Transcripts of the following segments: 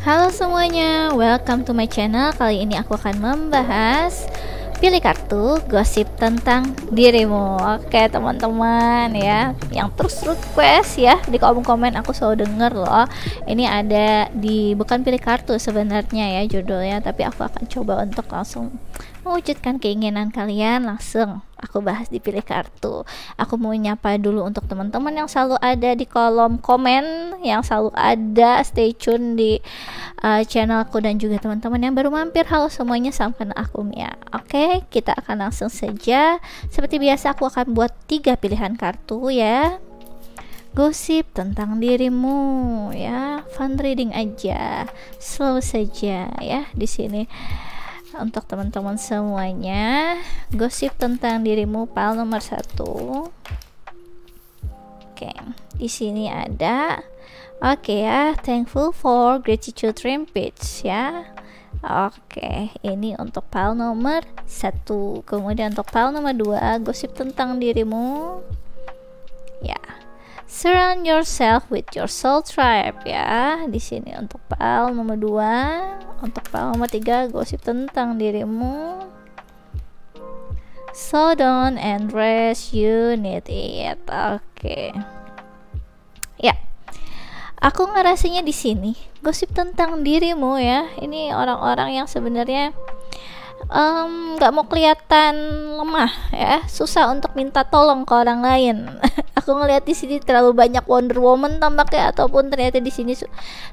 Halo semuanya, welcome to my channel. Kali ini aku akan membahas pilih kartu gosip tentang dirimu. Oke teman-teman ya, yang terus request ya di kolom komen, aku selalu denger loh. Ini ada di, bukan pilih kartu sebenarnya ya judulnya, tapi aku akan coba untuk langsung mewujudkan keinginan kalian. Langsung aku bahas di pilih kartu. Aku mau nyapa dulu untuk teman-teman yang selalu ada di kolom komen, yang selalu ada stay tune di channelku, dan juga teman-teman yang baru mampir. Halo semuanya, salam kenal, aku Mia. Oke, kita akan langsung saja. Seperti biasa aku akan buat 3 pilihan kartu ya. Gosip tentang dirimu ya, fun reading aja, slow saja ya di sini. Untuk teman-teman semuanya, gosip tentang dirimu pile nomor 1. Oke, di sini ada ya, thankful for gratitude rampage ya. Oke, ini untuk pile nomor 1. Kemudian untuk pile nomor 2, gosip tentang dirimu ya, surround yourself with your soul tribe ya. Di sini untuk pile nomor 2. Untuk pile nomor 3, gosip tentang dirimu, slow down and rest, you need it. Oke. Ya. Aku ngerasanya di sini gosip tentang dirimu ya. Ini orang-orang yang sebenarnya nggak mau kelihatan lemah ya, susah untuk minta tolong ke orang lain. Aku ngelihat di sini terlalu banyak Wonder Woman tampaknya, ataupun ternyata di sini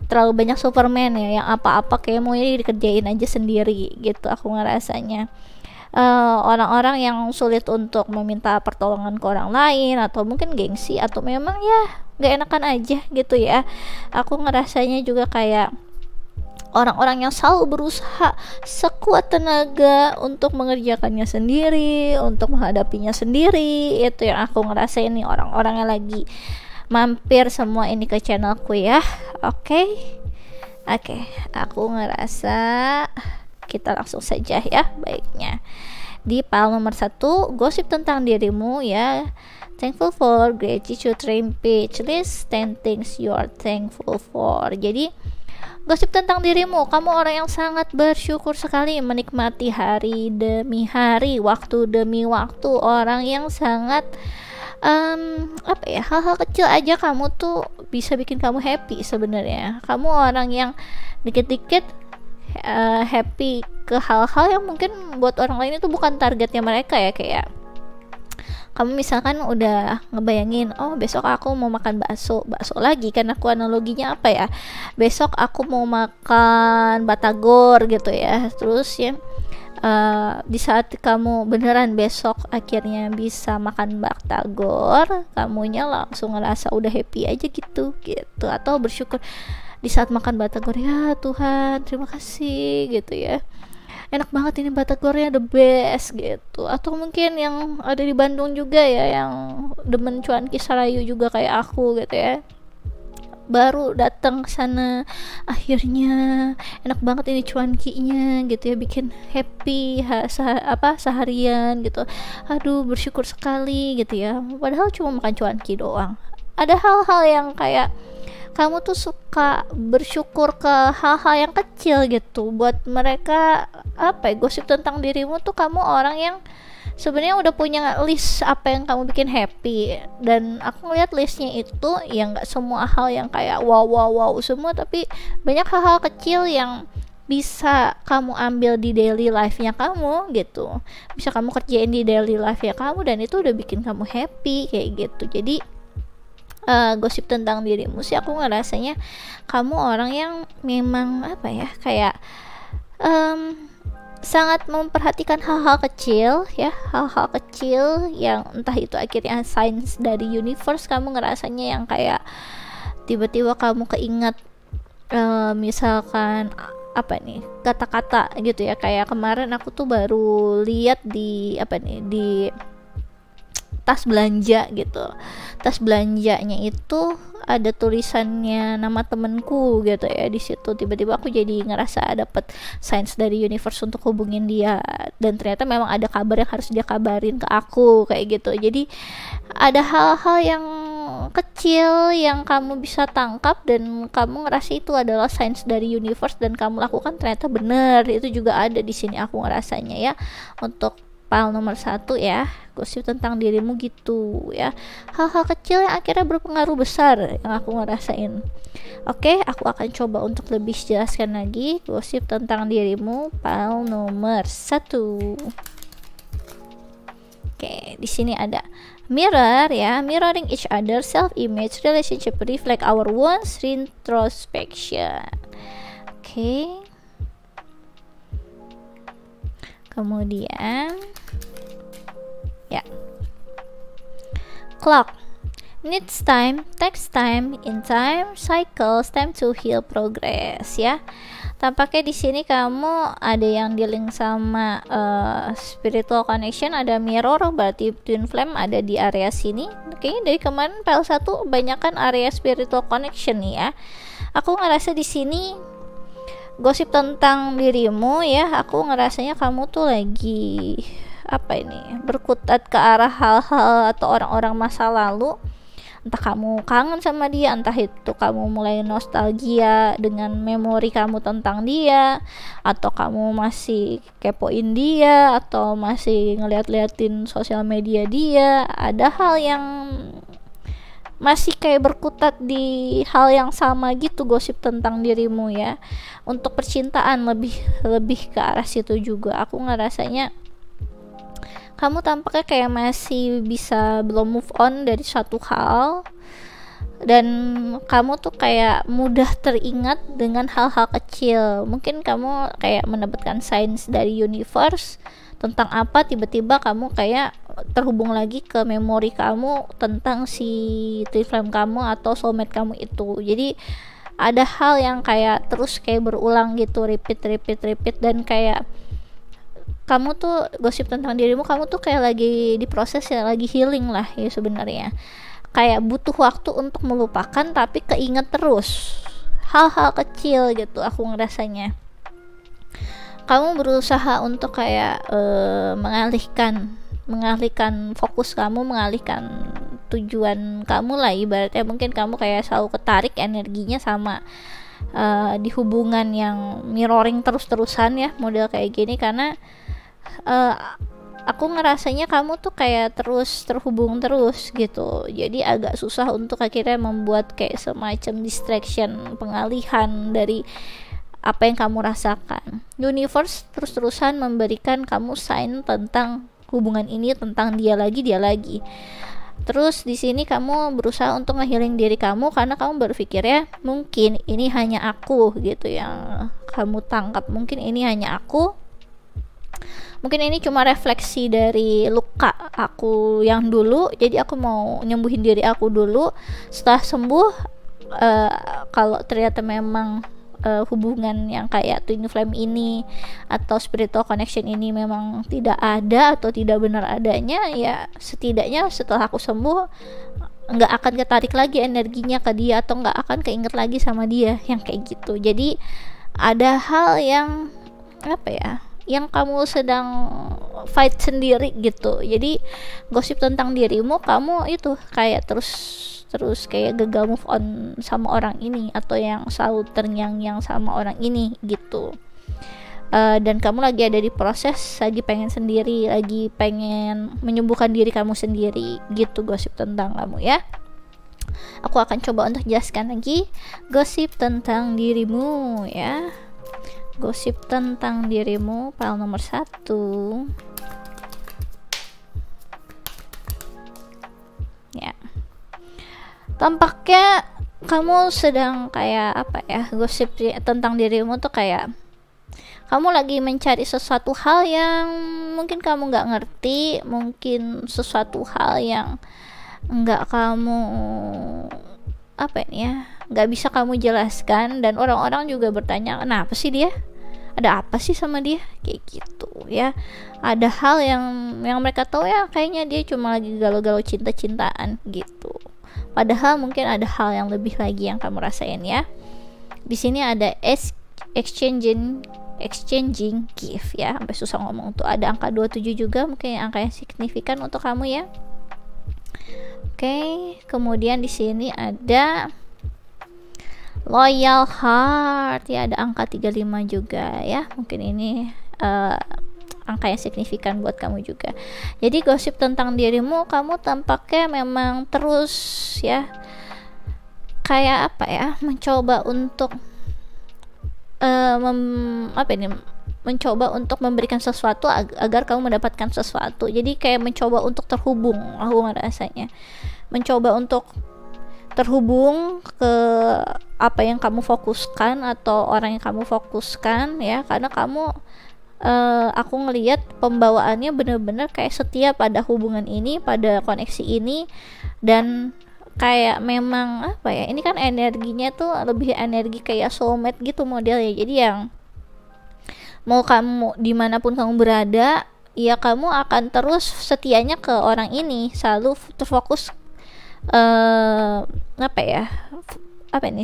terlalu banyak Superman ya, yang apa-apa kayak mau dikerjain aja sendiri gitu. Aku ngerasanya orang-orang yang sulit untuk meminta pertolongan ke orang lain, atau mungkin gengsi, atau memang ya nggak enakan aja gitu ya. Aku ngerasanya juga kayak orang-orang yang selalu berusaha sekuat tenaga untuk mengerjakannya sendiri, untuk menghadapinya sendiri. Itu yang aku ngerasain nih, orang-orang yang lagi mampir semua ini ke channelku ya. Oke, aku ngerasa kita langsung saja ya baiknya. Di pile nomor 1, gosip tentang dirimu ya, thankful for gratitude rampage, list 10 things you are thankful for. Jadi gosip tentang dirimu, kamu orang yang sangat bersyukur sekali, menikmati hari demi hari, waktu demi waktu, orang yang sangat hal-hal kecil aja kamu tuh bisa bikin kamu happy sebenarnya. Kamu orang yang dikit-dikit happy ke hal-hal yang mungkin buat orang lain itu bukan targetnya mereka ya. Kayak kamu misalkan udah ngebayangin, oh besok aku mau makan bakso lagi kan, aku analoginya apa ya, besok aku mau makan batagor gitu ya. Terus ya di saat kamu beneran besok akhirnya bisa makan batagor, kamunya langsung ngerasa udah happy aja gitu, atau bersyukur di saat makan batagor, ya Tuhan terima kasih gitu ya, enak banget ini batagornya, the best gitu. Atau mungkin yang ada di Bandung juga ya, yang demen cuanki Sarayu juga kayak aku gitu ya, baru datang ke sana akhirnya enak banget ini cuankinya gitu ya, bikin happy seharian gitu. Aduh bersyukur sekali gitu ya, padahal cuma makan cuanki doang. Ada hal-hal yang kayak kamu tuh suka bersyukur ke hal-hal yang kecil gitu. Buat mereka gosip tentang dirimu tuh kamu orang yang sebenarnya udah punya list apa yang kamu bikin happy. Dan aku ngeliat listnya itu ya nggak semua hal yang kayak wow semua, tapi banyak hal-hal kecil yang bisa kamu ambil di daily life-nya kamu gitu, bisa kamu kerjain di daily life-nya kamu, dan itu udah bikin kamu happy kayak gitu. Jadi gosip tentang dirimu sih aku ngerasanya kamu orang yang memang kayak sangat memperhatikan hal-hal kecil ya, hal-hal kecil yang entah itu akhirnya signs dari universe. Kamu ngerasanya yang kayak tiba-tiba kamu keingat misalkan kata-kata gitu ya. Kayak kemarin aku tuh baru lihat di tas belanja gitu. Tas belanjanya itu ada tulisannya nama temenku gitu ya di situ. Tiba-tiba aku jadi ngerasa dapat signs dari universe untuk hubungin dia, dan ternyata memang ada kabar yang harus dia kabarin ke aku kayak gitu. Jadi ada hal-hal yang kecil yang kamu bisa tangkap dan kamu ngerasa itu adalah signs dari universe dan kamu lakukan ternyata benar. Itu juga ada di sini aku ngerasanya ya. Untuk file nomor 1 ya, gosip tentang dirimu gitu ya. Hal-hal kecil yang akhirnya berpengaruh besar yang aku ngerasain. Oke, aku akan coba untuk lebih jelaskan lagi gosip tentang dirimu file nomor 1. Oke, di sini ada mirror ya, mirroring each other, self image, relationship, reflect our wounds, introspection. Oke. Kemudian ya. Clock needs time, takes time, in time, cycles, time to heal, progress ya. Tampaknya di sini kamu ada yang dealing sama spiritual connection, ada mirror, berarti twin flame ada di area sini. Kayaknya dari kemarin file 1 kebanyakan area spiritual connection nih ya. Aku ngerasa di sini gosip tentang dirimu ya. Aku ngerasanya kamu tuh lagi berkutat ke arah hal-hal atau orang-orang masa lalu. Entah kamu kangen sama dia, entah itu kamu mulai nostalgia dengan memori kamu tentang dia, atau kamu masih kepoin dia, atau masih ngeliat-liatin sosial media dia. Ada hal yang masih kayak berkutat di hal yang sama gitu gosip tentang dirimu ya. Untuk percintaan lebih ke arah situ juga. Aku ngerasanya kamu tampaknya kayak masih bisa belum move on dari suatu hal, dan kamu tuh kayak mudah teringat dengan hal-hal kecil. Mungkin kamu kayak mendapatkan signs dari universe tentang apa, tiba-tiba kamu kayak terhubung lagi ke memori kamu tentang si twin flame kamu atau soulmate kamu itu. Jadi ada hal yang kayak terus kayak berulang gitu, repeat, dan kayak kamu tuh gosip tentang dirimu, kamu tuh kayak lagi diproses ya, lagi healing lah ya sebenarnya. Kayak butuh waktu untuk melupakan tapi keinget terus hal-hal kecil gitu aku ngerasanya. Kamu berusaha untuk kayak mengalihkan fokus kamu, mengalihkan tujuan kamu lah ibaratnya. Mungkin kamu kayak selalu ketarik energinya sama di hubungan yang mirroring terus-terusan ya, model kayak gini, karena aku ngerasanya kamu tuh kayak terus terhubung terus gitu. Jadi agak susah untuk akhirnya membuat kayak semacam distraction, pengalihan dari apa yang kamu rasakan. Universe terus-terusan memberikan kamu sign tentang hubungan ini, tentang dia lagi. Terus di sini kamu berusaha untuk nge-healing diri kamu karena kamu berpikir ya, mungkin ini hanya aku gitu yang kamu tangkap. Mungkin ini hanya aku. Mungkin ini cuma refleksi dari luka aku yang dulu. Jadi aku mau nyembuhin diri aku dulu. Setelah sembuh, kalau ternyata memang hubungan yang kayak twin flame ini atau spiritual connection ini memang tidak ada atau tidak benar adanya, ya setidaknya setelah aku sembuh nggak akan ketarik lagi energinya ke dia atau nggak akan keinget lagi sama dia, yang kayak gitu. Jadi ada hal yang yang kamu sedang fight sendiri gitu. Jadi gosip tentang dirimu, kamu itu kayak terus kayak gagal move on sama orang ini, atau yang selalu terngiang-ngiang sama orang ini gitu. Dan kamu lagi ada di proses, lagi pengen sendiri, lagi pengen menyembuhkan diri kamu sendiri gitu gosip tentang kamu ya. Aku akan coba untuk jelaskan lagi gosip tentang dirimu ya. Gosip tentang dirimu file nomor 1. Ya, tampaknya kamu sedang kayak gosip tentang dirimu tuh kayak kamu lagi mencari sesuatu hal yang mungkin kamu nggak ngerti, mungkin sesuatu hal yang nggak kamu nggak bisa kamu jelaskan, dan orang-orang juga bertanya kenapa sih dia, ada apa sih sama dia, kayak gitu ya. Ada hal yang mereka tahu ya, kayaknya dia cuma lagi galau-galau cinta-cintaan gitu, padahal mungkin ada hal yang lebih lagi yang kamu rasain ya. Di sini ada exchanging gift ya, sampai susah ngomong tuh. Ada angka 27 juga, mungkin angka yang signifikan untuk kamu ya. Kemudian di sini ada loyal heart ya, ada angka 35 juga ya. Mungkin ini angka yang signifikan buat kamu juga. Jadi gosip tentang dirimu, kamu tampaknya memang terus ya kayak apa ya, mencoba untuk mencoba untuk memberikan sesuatu agar kamu mendapatkan sesuatu. Jadi kayak mencoba untuk terhubung, aku ngerasanya mencoba untuk terhubung ke apa yang kamu fokuskan atau orang yang kamu fokuskan ya, karena kamu aku ngelihat pembawaannya bener-bener kayak setia pada hubungan ini, pada koneksi ini, dan kayak memang apa ya, ini kan energinya tuh lebih energi kayak soulmate gitu model ya. Jadi yang mau kamu dimanapun kamu berada ya, kamu akan terus setianya ke orang ini, selalu terfokus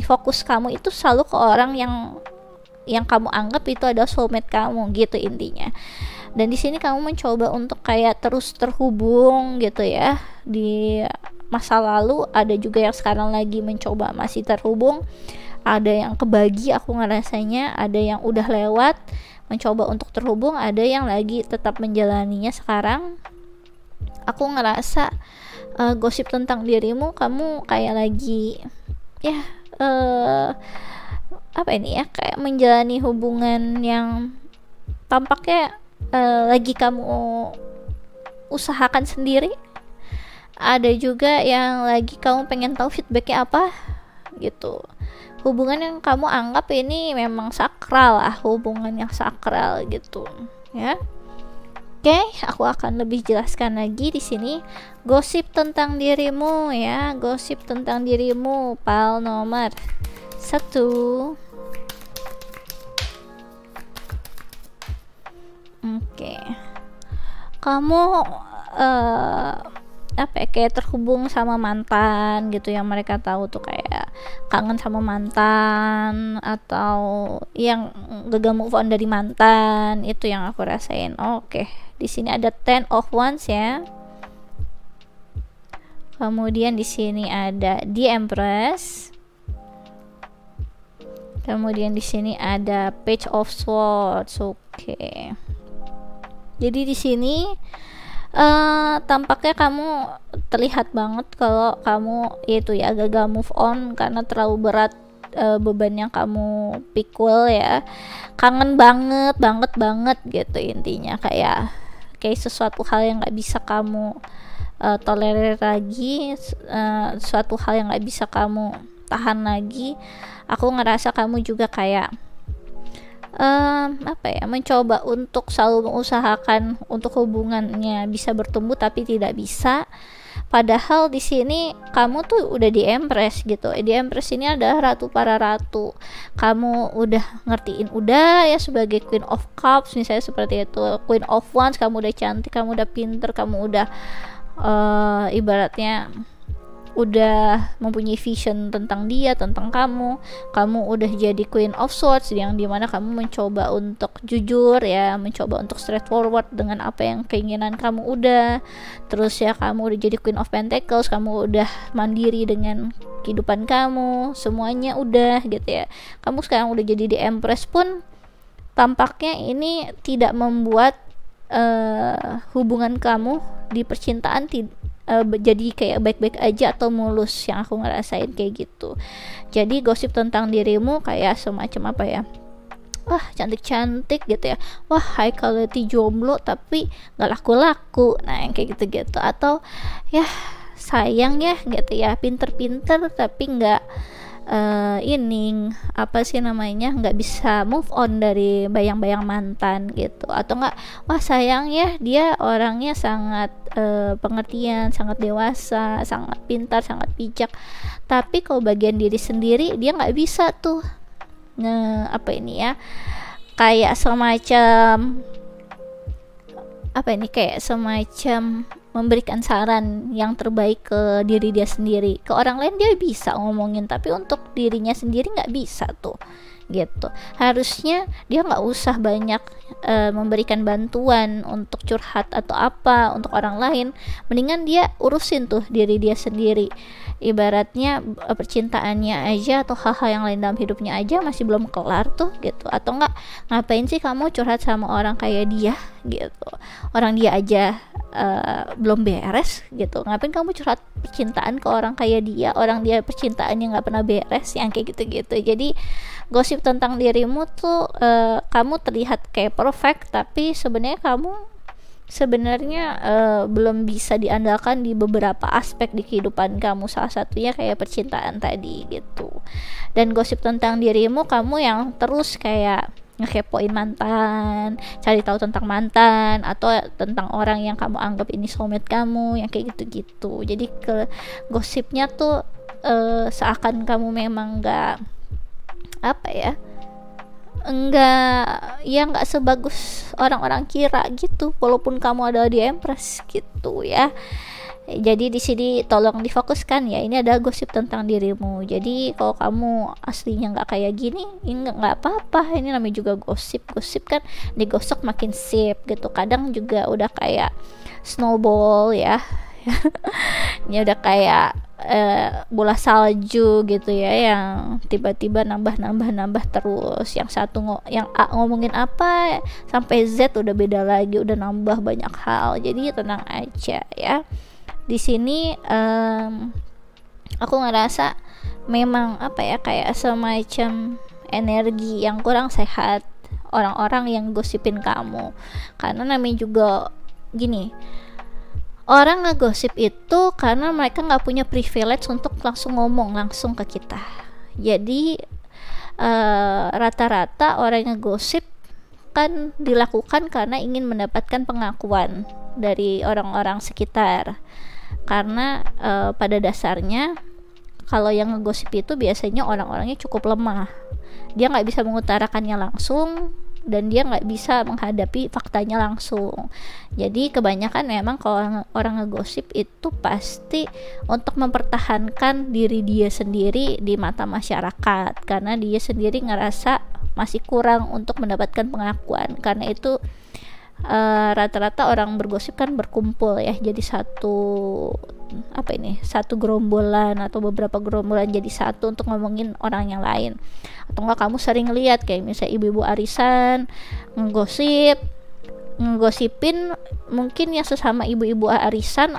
fokus kamu itu selalu ke orang yang kamu anggap itu adalah soulmate kamu gitu intinya. Dan di sini kamu mencoba untuk kayak terus terhubung gitu ya, di masa lalu, ada juga yang sekarang lagi mencoba masih terhubung, ada yang kebagi aku ngerasanya, ada yang udah lewat mencoba untuk terhubung, ada yang lagi tetap menjalaninya sekarang. Aku ngerasa gosip tentang dirimu, kamu kayak lagi ya kayak menjalani hubungan yang tampaknya lagi kamu usahakan sendiri. Ada juga yang lagi kamu pengen tahu feedbacknya apa gitu. Hubungan yang kamu anggap ini memang sakral lah, hubungan yang sakral gitu ya. Aku akan lebih jelaskan lagi di sini gosip tentang dirimu ya, gosip tentang dirimu pal nomor 1. Kamu kayak terhubung sama mantan gitu, yang mereka tahu tuh kayak kangen sama mantan atau yang gagal move on dari mantan, itu yang aku rasain. Di sini ada 10 of Wands ya. Kemudian di sini ada The Empress. Kemudian di sini ada Page of Swords. Jadi di sini tampaknya kamu terlihat banget kalau kamu itu ya gagal move on karena terlalu berat beban yang kamu pikul ya. Kangen banget gitu intinya, kayak sesuatu hal yang nggak bisa kamu tolerir lagi, suatu hal yang nggak bisa kamu tahan lagi. Aku ngerasa kamu juga kayak mencoba untuk selalu mengusahakan untuk hubungannya bisa bertumbuh tapi tidak bisa. Padahal di sini kamu tuh udah di Empress gitu. Di Empress ini adalah ratu para ratu. Kamu udah ngertiin udah ya sebagai Queen of Cups misalnya seperti itu. Queen of Wands, kamu udah cantik, kamu udah pinter, kamu udah ibaratnya udah mempunyai vision tentang dia, tentang kamu udah jadi Queen of Swords, yang dimana kamu mencoba untuk jujur ya, mencoba untuk straightforward dengan apa yang keinginan kamu udah. Terus ya kamu udah jadi Queen of Pentacles, kamu udah mandiri dengan kehidupan kamu, semuanya udah gitu ya. Kamu sekarang udah jadi di Empress pun tampaknya ini tidak membuat hubungan kamu di percintaan jadi kayak baik-baik aja atau mulus, yang aku ngerasain kayak gitu. Jadi gosip tentang dirimu kayak semacam apa ya, wah cantik-cantik gitu ya, wah high quality jomblo tapi gak laku-laku, nah yang kayak gitu-gitu. Atau ya sayang ya gitu ya, pinter-pinter tapi gak nggak bisa move on dari bayang-bayang mantan gitu. Atau nggak, wah sayang ya dia orangnya sangat pengertian, sangat dewasa, sangat pintar, sangat bijak, tapi kalau bagian diri sendiri dia nggak bisa tuh kayak semacam memberikan saran yang terbaik ke diri dia sendiri. Ke orang lain dia bisa ngomongin, tapi untuk dirinya sendiri nggak bisa tuh gitu. Harusnya dia nggak usah banyak memberikan bantuan untuk curhat atau apa untuk orang lain, mendingan dia urusin tuh diri dia sendiri. Ibaratnya percintaannya aja atau hal-hal yang lain dalam hidupnya aja masih belum kelar tuh gitu, atau enggak ngapain sih kamu curhat sama orang kayak dia gitu, orang dia aja belum beres gitu, ngapain kamu curhat percintaan ke orang kayak dia, orang dia percintaannya nggak pernah beres, yang kayak gitu-gitu. Jadi gosip tentang dirimu tuh kamu terlihat kayak perfect, tapi sebenarnya kamu belum bisa diandalkan di beberapa aspek di kehidupan kamu, salah satunya kayak percintaan tadi gitu. Dan gosip tentang dirimu, kamu yang terus kayak ngekepoin mantan, cari tahu tentang mantan atau tentang orang yang kamu anggap ini soulmate kamu, yang kayak gitu-gitu. Jadi ke gosipnya tuh seakan kamu memang nggak nggak sebagus orang-orang kira gitu, walaupun kamu adalah di Empress gitu ya. Jadi di sini tolong difokuskan ya, ini ada gosip tentang dirimu. Jadi kalau kamu aslinya nggak kayak gini, nggak apa-apa, ini namanya juga gosip kan digosok makin sip gitu. Kadang juga udah kayak snowball ya ini udah kayak bola salju gitu ya, yang tiba-tiba nambah terus, yang satu yang A ngomongin apa sampai Z udah beda lagi, udah nambah banyak hal. Jadi tenang aja ya. Di sini aku ngerasa memang kayak semacam energi yang kurang sehat orang-orang yang gosipin kamu, karena namanya juga gini, orang ngegosip itu karena mereka nggak punya privilege untuk langsung ngomong langsung ke kita. Jadi rata-rata orang yang ngegosip kan dilakukan karena ingin mendapatkan pengakuan dari orang-orang sekitar. Karena pada dasarnya kalau yang ngegosip itu biasanya orang-orangnya cukup lemah, dia nggak bisa mengutarakannya langsung dan dia nggak bisa menghadapi faktanya langsung. Jadi kebanyakan memang kalau orang ngegosip itu pasti untuk mempertahankan diri dia sendiri di mata masyarakat, karena dia sendiri ngerasa masih kurang untuk mendapatkan pengakuan. Karena itu rata-rata orang bergosip kan berkumpul ya, jadi satu gerombolan atau beberapa gerombolan jadi satu untuk ngomongin orang yang lain. Atau enggak kamu sering lihat kayak misalnya ibu-ibu arisan ngegosipin mungkin ya sesama ibu-ibu arisan,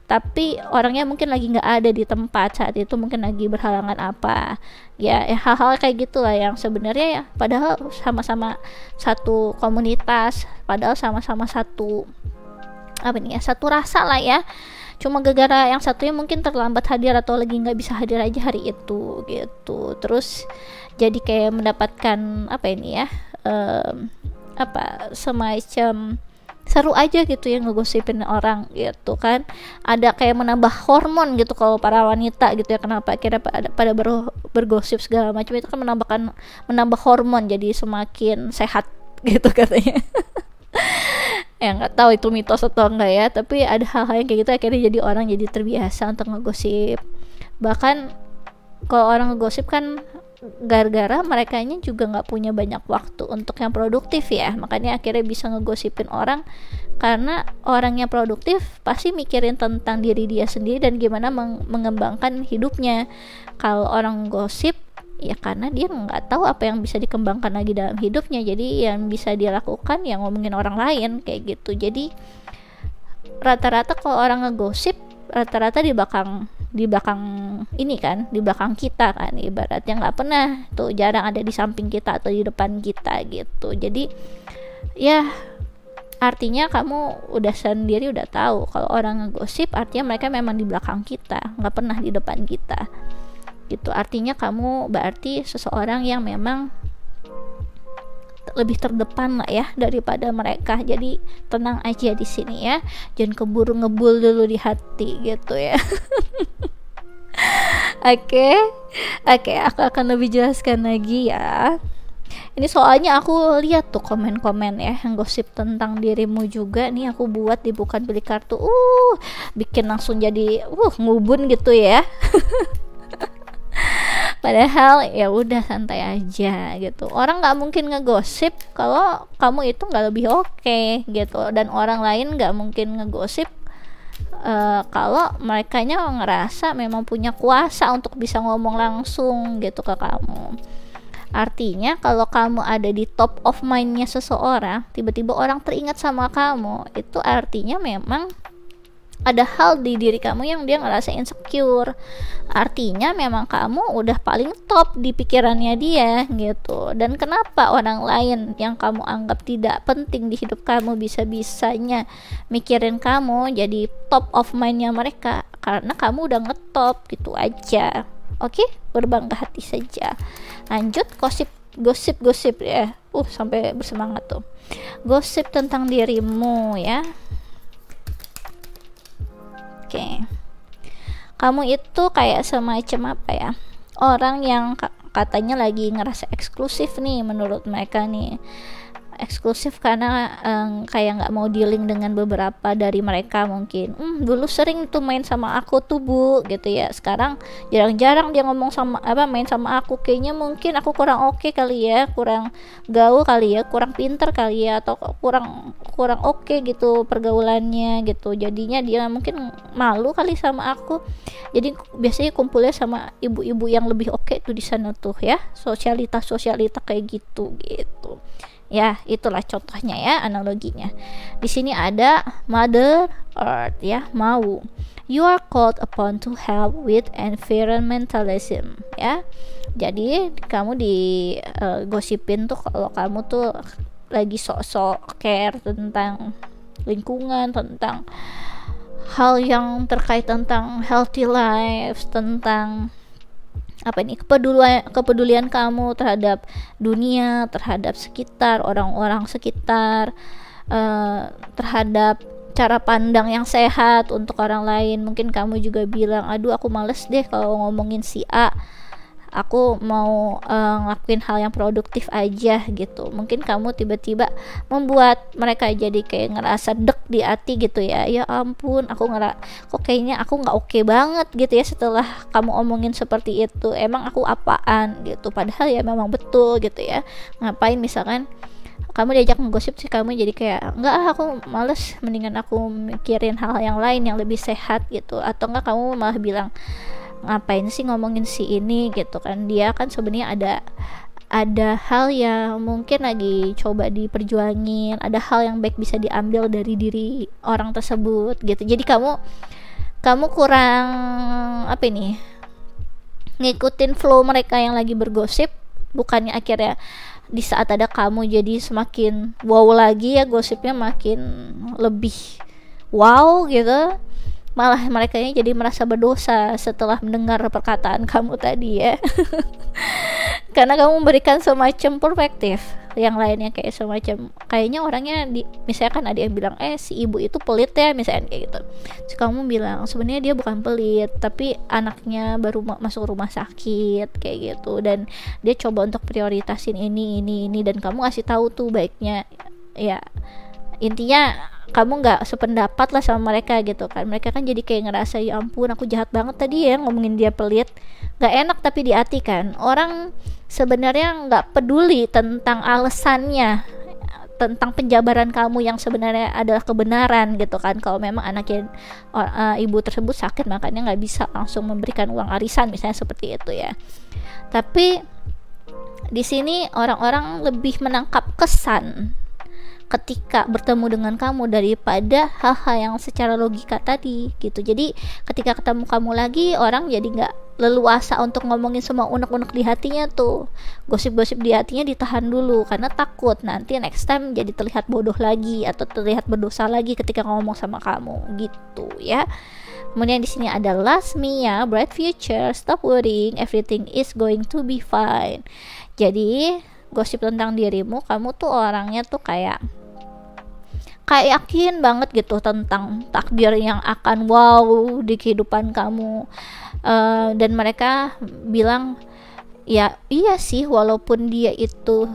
tapi orangnya mungkin lagi nggak ada di tempat saat itu, mungkin lagi berhalangan apa ya, hal-hal kayak gitulah yang sebenarnya ya padahal sama-sama satu komunitas, padahal sama-sama satu rasa lah ya, cuma gara-gara yang satunya mungkin terlambat hadir atau lagi nggak bisa hadir aja hari itu gitu, terus jadi kayak mendapatkan semacam seru aja gitu ya ngegosipin orang gitu kan. Ada kayak menambah hormon gitu kalau para wanita gitu ya, kenapa akhirnya pada bergosip segala macam itu kan menambah hormon jadi semakin sehat gitu katanya. Ya nggak tahu itu mitos atau enggak ya, tapi ada hal-hal yang kayak gitu akhirnya jadi orang jadi terbiasa untuk ngegosip. Bahkan kalau orang ngegosip kan gara-gara mereka ini juga nggak punya banyak waktu untuk yang produktif ya, makanya akhirnya bisa ngegosipin orang. Karena orang yang produktif pasti mikirin tentang diri dia sendiri dan gimana mengembangkan hidupnya. Kalau orang gosip ya karena dia nggak tahu apa yang bisa dikembangkan lagi dalam hidupnya, jadi yang bisa dia lakukan ya ngomongin orang lain kayak gitu. Jadi rata-rata kalau orang ngegosip rata-rata di belakang ini kan, di belakang kita kan, ibaratnya nggak pernah tuh, jarang ada di samping kita atau di depan kita gitu. Jadi ya artinya kamu udah tahu kalau orang ngegosip artinya mereka memang di belakang kita, nggak pernah di depan kita gitu. Artinya kamu berarti seseorang yang memang lebih terdepan lah ya daripada mereka. Jadi tenang aja di sini ya, jangan keburu ngebul dulu di hati gitu ya. Oke, aku akan lebih jelaskan lagi ya. Ini soalnya aku lihat tuh komen-komen ya yang gosip tentang dirimu juga nih, aku buat di Bukan Beli Kartu. Bikin langsung jadi ngubun gitu ya. Padahal ya udah santai aja gitu. Orang nggak mungkin ngegosip kalau kamu itu nggak lebih oke gitu, dan orang lain nggak mungkin ngegosip kalau merekanya ngerasa memang punya kuasa untuk bisa ngomong langsung gitu ke kamu. Artinya kalau kamu ada di top of mindnya seseorang, tiba-tiba orang teringat sama kamu, itu artinya memang ada hal di diri kamu yang dia ngerasa insecure. Artinya memang kamu udah paling top di pikirannya dia gitu. Dan kenapa orang lain yang kamu anggap tidak penting di hidup kamu bisa-bisanya mikirin kamu jadi top of mindnya mereka? Karena kamu udah ngetop gitu aja. Oke, berbangga hati saja. Lanjut, gosip ya. Sampai bersemangat tuh. Gosip tentang dirimu ya. Oke. Kamu itu kayak semacam apa ya? Orang yang katanya lagi ngerasa eksklusif nih menurut mereka nih. Eksklusif karena kayak nggak mau dealing dengan beberapa dari mereka mungkin. Dulu sering tuh main sama aku tuh Bu gitu ya, sekarang jarang-jarang dia ngomong sama main sama aku. Kayaknya mungkin aku kurang oke kali ya, kurang gaul kali ya, kurang pinter kali ya, atau kurang oke gitu pergaulannya gitu, jadinya dia mungkin malu kali sama aku. Jadi biasanya kumpulnya sama ibu-ibu yang lebih oke tuh di sana tuh ya, sosialita kayak gitu. Ya, itulah contohnya ya, analoginya. Di sini ada Mother Earth ya, mau. You are called upon to help with environmentalism ya. Jadi kamu gosipin tuh kalau kamu tuh lagi sok-sok care tentang lingkungan, tentang hal yang terkait tentang healthy life, tentang kepedulian kamu terhadap dunia, terhadap sekitar, orang-orang sekitar, terhadap cara pandang yang sehat untuk orang lain. Mungkin kamu juga bilang, aduh aku males deh kalau ngomongin si A, aku mau ngelakuin hal yang produktif aja gitu. Mungkin kamu tiba-tiba membuat mereka jadi kayak ngerasa dek di hati gitu ya. Ya ampun, kok kayaknya aku nggak oke banget gitu ya setelah kamu omongin seperti itu. Emang aku apaan gitu? Padahal ya memang betul gitu ya. Ngapain misalkan kamu diajak ngegosip sih, kamu jadi kayak enggak, aku males, mendingan aku mikirin hal yang lain yang lebih sehat gitu. Atau enggak kamu malah bilang, ngapain sih ngomongin si ini gitu kan, dia kan sebenarnya ada hal yang mungkin lagi coba diperjuangin, ada hal yang baik bisa diambil dari diri orang tersebut gitu. Jadi kamu kurang ngikutin flow mereka yang lagi bergosip, bukannya akhirnya di saat ada kamu jadi semakin wow lagi ya, gosipnya makin lebih wow gitu. Malah mereka jadi merasa berdosa setelah mendengar perkataan kamu tadi ya. Karena kamu memberikan semacam perspektif yang lainnya, kayak semacam kayaknya orangnya misalnya kan ada yang bilang si ibu itu pelit ya misalnya kayak gitu. Terus kamu bilang sebenarnya dia bukan pelit, tapi anaknya baru masuk rumah sakit kayak gitu, dan dia coba untuk prioritasin ini, dan kamu ngasih tahu tuh baiknya ya. Intinya kamu nggak sependapat lah sama mereka gitu kan. Mereka kan jadi kayak ngerasa, ya ampun aku jahat banget tadi ya ngomongin dia pelit. Nggak enak tapi di hati kan. Orang sebenarnya nggak peduli tentang alasannya, tentang penjabaran kamu yang sebenarnya adalah kebenaran gitu kan. Kalau memang anaknya ibu tersebut sakit, makanya nggak bisa langsung memberikan uang arisan misalnya seperti itu ya. Tapi di sini orang-orang lebih menangkap kesan ketika bertemu dengan kamu daripada hal-hal yang secara logika tadi gitu. Jadi ketika ketemu kamu lagi, orang jadi nggak leluasa untuk ngomongin semua unek-unek di hatinya tuh. Gosip-gosip di hatinya ditahan dulu karena takut nanti next time jadi terlihat bodoh lagi atau terlihat berdosa lagi ketika ngomong sama kamu gitu ya. Kemudian di sini ada last Mia, bright future, stop worrying, everything is going to be fine. Jadi gosip tentang dirimu, kamu tuh orangnya tuh kayak yakin banget gitu tentang takdir yang akan wow di kehidupan kamu. Dan mereka bilang, ya iya sih, walaupun dia itu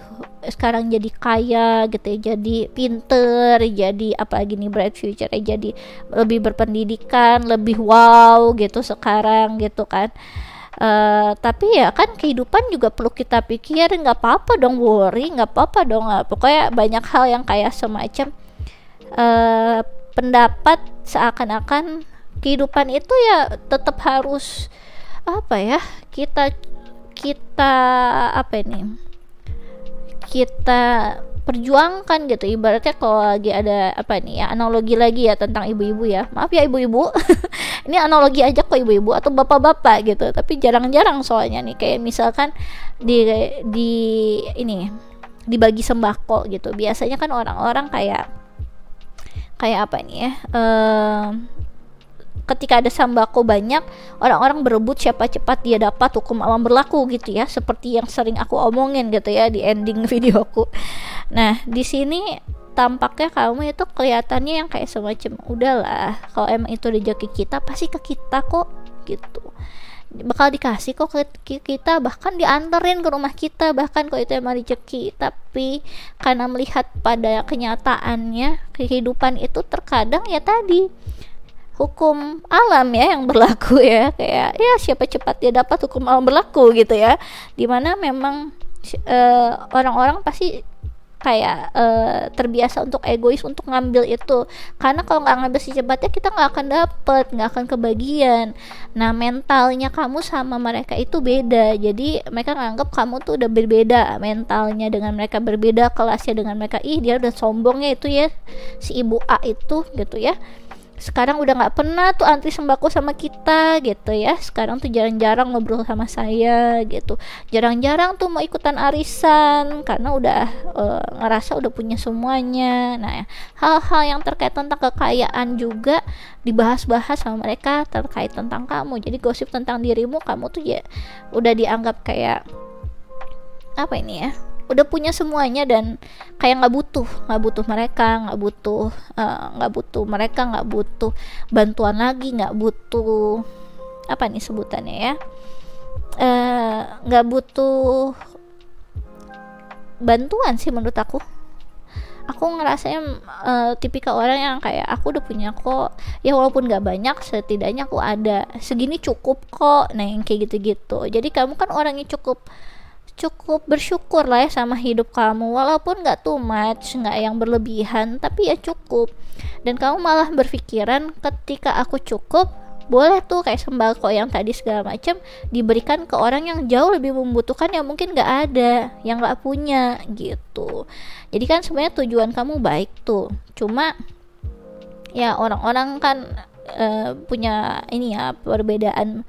sekarang jadi kaya gitu ya, jadi pinter, jadi apalagi nih bright future ya, jadi lebih berpendidikan, lebih wow gitu sekarang gitu kan. Tapi ya kan kehidupan juga perlu kita pikir, nggak apa-apa dong worry, nggak apa-apa dong, pokoknya banyak hal yang kayak semacam uh, pendapat seakan-akan kehidupan itu ya tetap harus apa ya, kita kita apa ini, kita perjuangkan gitu. Ibaratnya kalau lagi ada apa nih ya, analogi lagi ya tentang ibu-ibu ya, maaf ya ibu-ibu ini analogi aja kok ibu-ibu atau bapak-bapak gitu, tapi jarang-jarang soalnya nih, kayak misalkan di ini dibagi sembako gitu, biasanya kan orang-orang kayak apa nih ya, ketika ada sembako banyak, orang-orang berebut siapa cepat dia dapat, hukum alam berlaku gitu ya, seperti yang sering aku omongin gitu ya di ending videoku. Nah di sini tampaknya kamu itu kelihatannya yang kayak semacam udahlah, kalau emang itu rezeki kita pasti ke kita kok gitu, bakal dikasih kok ke kita, bahkan dianterin ke rumah kita, bahkan kalau itu emang rezeki. Tapi karena melihat pada kenyataannya, kehidupan itu terkadang ya tadi hukum alam ya yang berlaku ya, kayak ya siapa cepat dia dapat, hukum alam berlaku gitu ya, dimana memang orang-orang pasti kayak terbiasa untuk egois untuk ngambil itu, karena kalau nggak ngambil secepatnya kita nggak akan dapet, nggak akan kebagian. Nah mentalnya kamu sama mereka itu beda, jadi mereka nganggap kamu tuh udah berbeda mentalnya dengan mereka, berbeda kelasnya dengan mereka. Ih dia udah sombongnya itu ya, si ibu A itu gitu ya, sekarang udah nggak pernah tuh antri sembako sama kita gitu ya, sekarang tuh jarang-jarang ngobrol sama saya gitu, jarang-jarang tuh mau ikutan arisan karena udah ngerasa udah punya semuanya. Nah hal-hal yang terkait tentang kekayaan juga dibahas-bahas sama mereka terkait tentang kamu, jadi gosip tentang dirimu, kamu tuh ya udah dianggap kayak apa ini ya, udah punya semuanya, dan kayak nggak butuh mereka, nggak butuh bantuan lagi, nggak butuh apa nih sebutannya ya, nggak butuh bantuan sih menurut aku ngerasanya tipikal orang yang kayak aku udah punya kok ya, walaupun nggak banyak setidaknya aku ada segini cukup kok. Nah yang kayak gitu-gitu, jadi kamu kan orangnya cukup bersyukur lah ya sama hidup kamu, walaupun gak too much, gak yang berlebihan, tapi ya cukup. Dan kamu malah berpikiran ketika aku cukup, boleh tuh kayak sembako yang tadi segala macam diberikan ke orang yang jauh lebih membutuhkan, yang mungkin gak ada, yang gak punya gitu. Jadi kan sebenarnya tujuan kamu baik tuh, cuma ya orang-orang kan punya ini ya perbedaan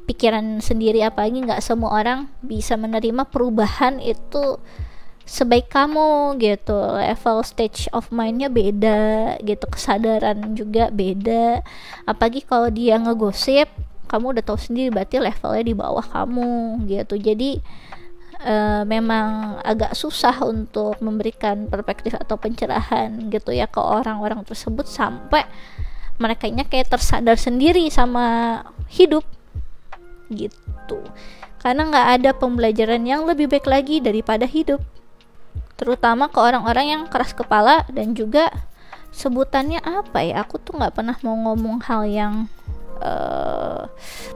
pikiran sendiri, apalagi nggak semua orang bisa menerima perubahan itu sebaik kamu gitu, level stage of mindnya beda gitu, kesadaran juga beda, apalagi kalau dia ngegosip, kamu udah tahu sendiri berarti levelnya di bawah kamu gitu. Jadi memang agak susah untuk memberikan perspektif atau pencerahan gitu ya ke orang-orang tersebut, sampai mereka kayak tersadar sendiri sama hidup gitu, karena nggak ada pembelajaran yang lebih baik lagi daripada hidup, terutama ke orang-orang yang keras kepala. Dan juga sebutannya apa ya, aku tuh nggak pernah mau ngomong hal yang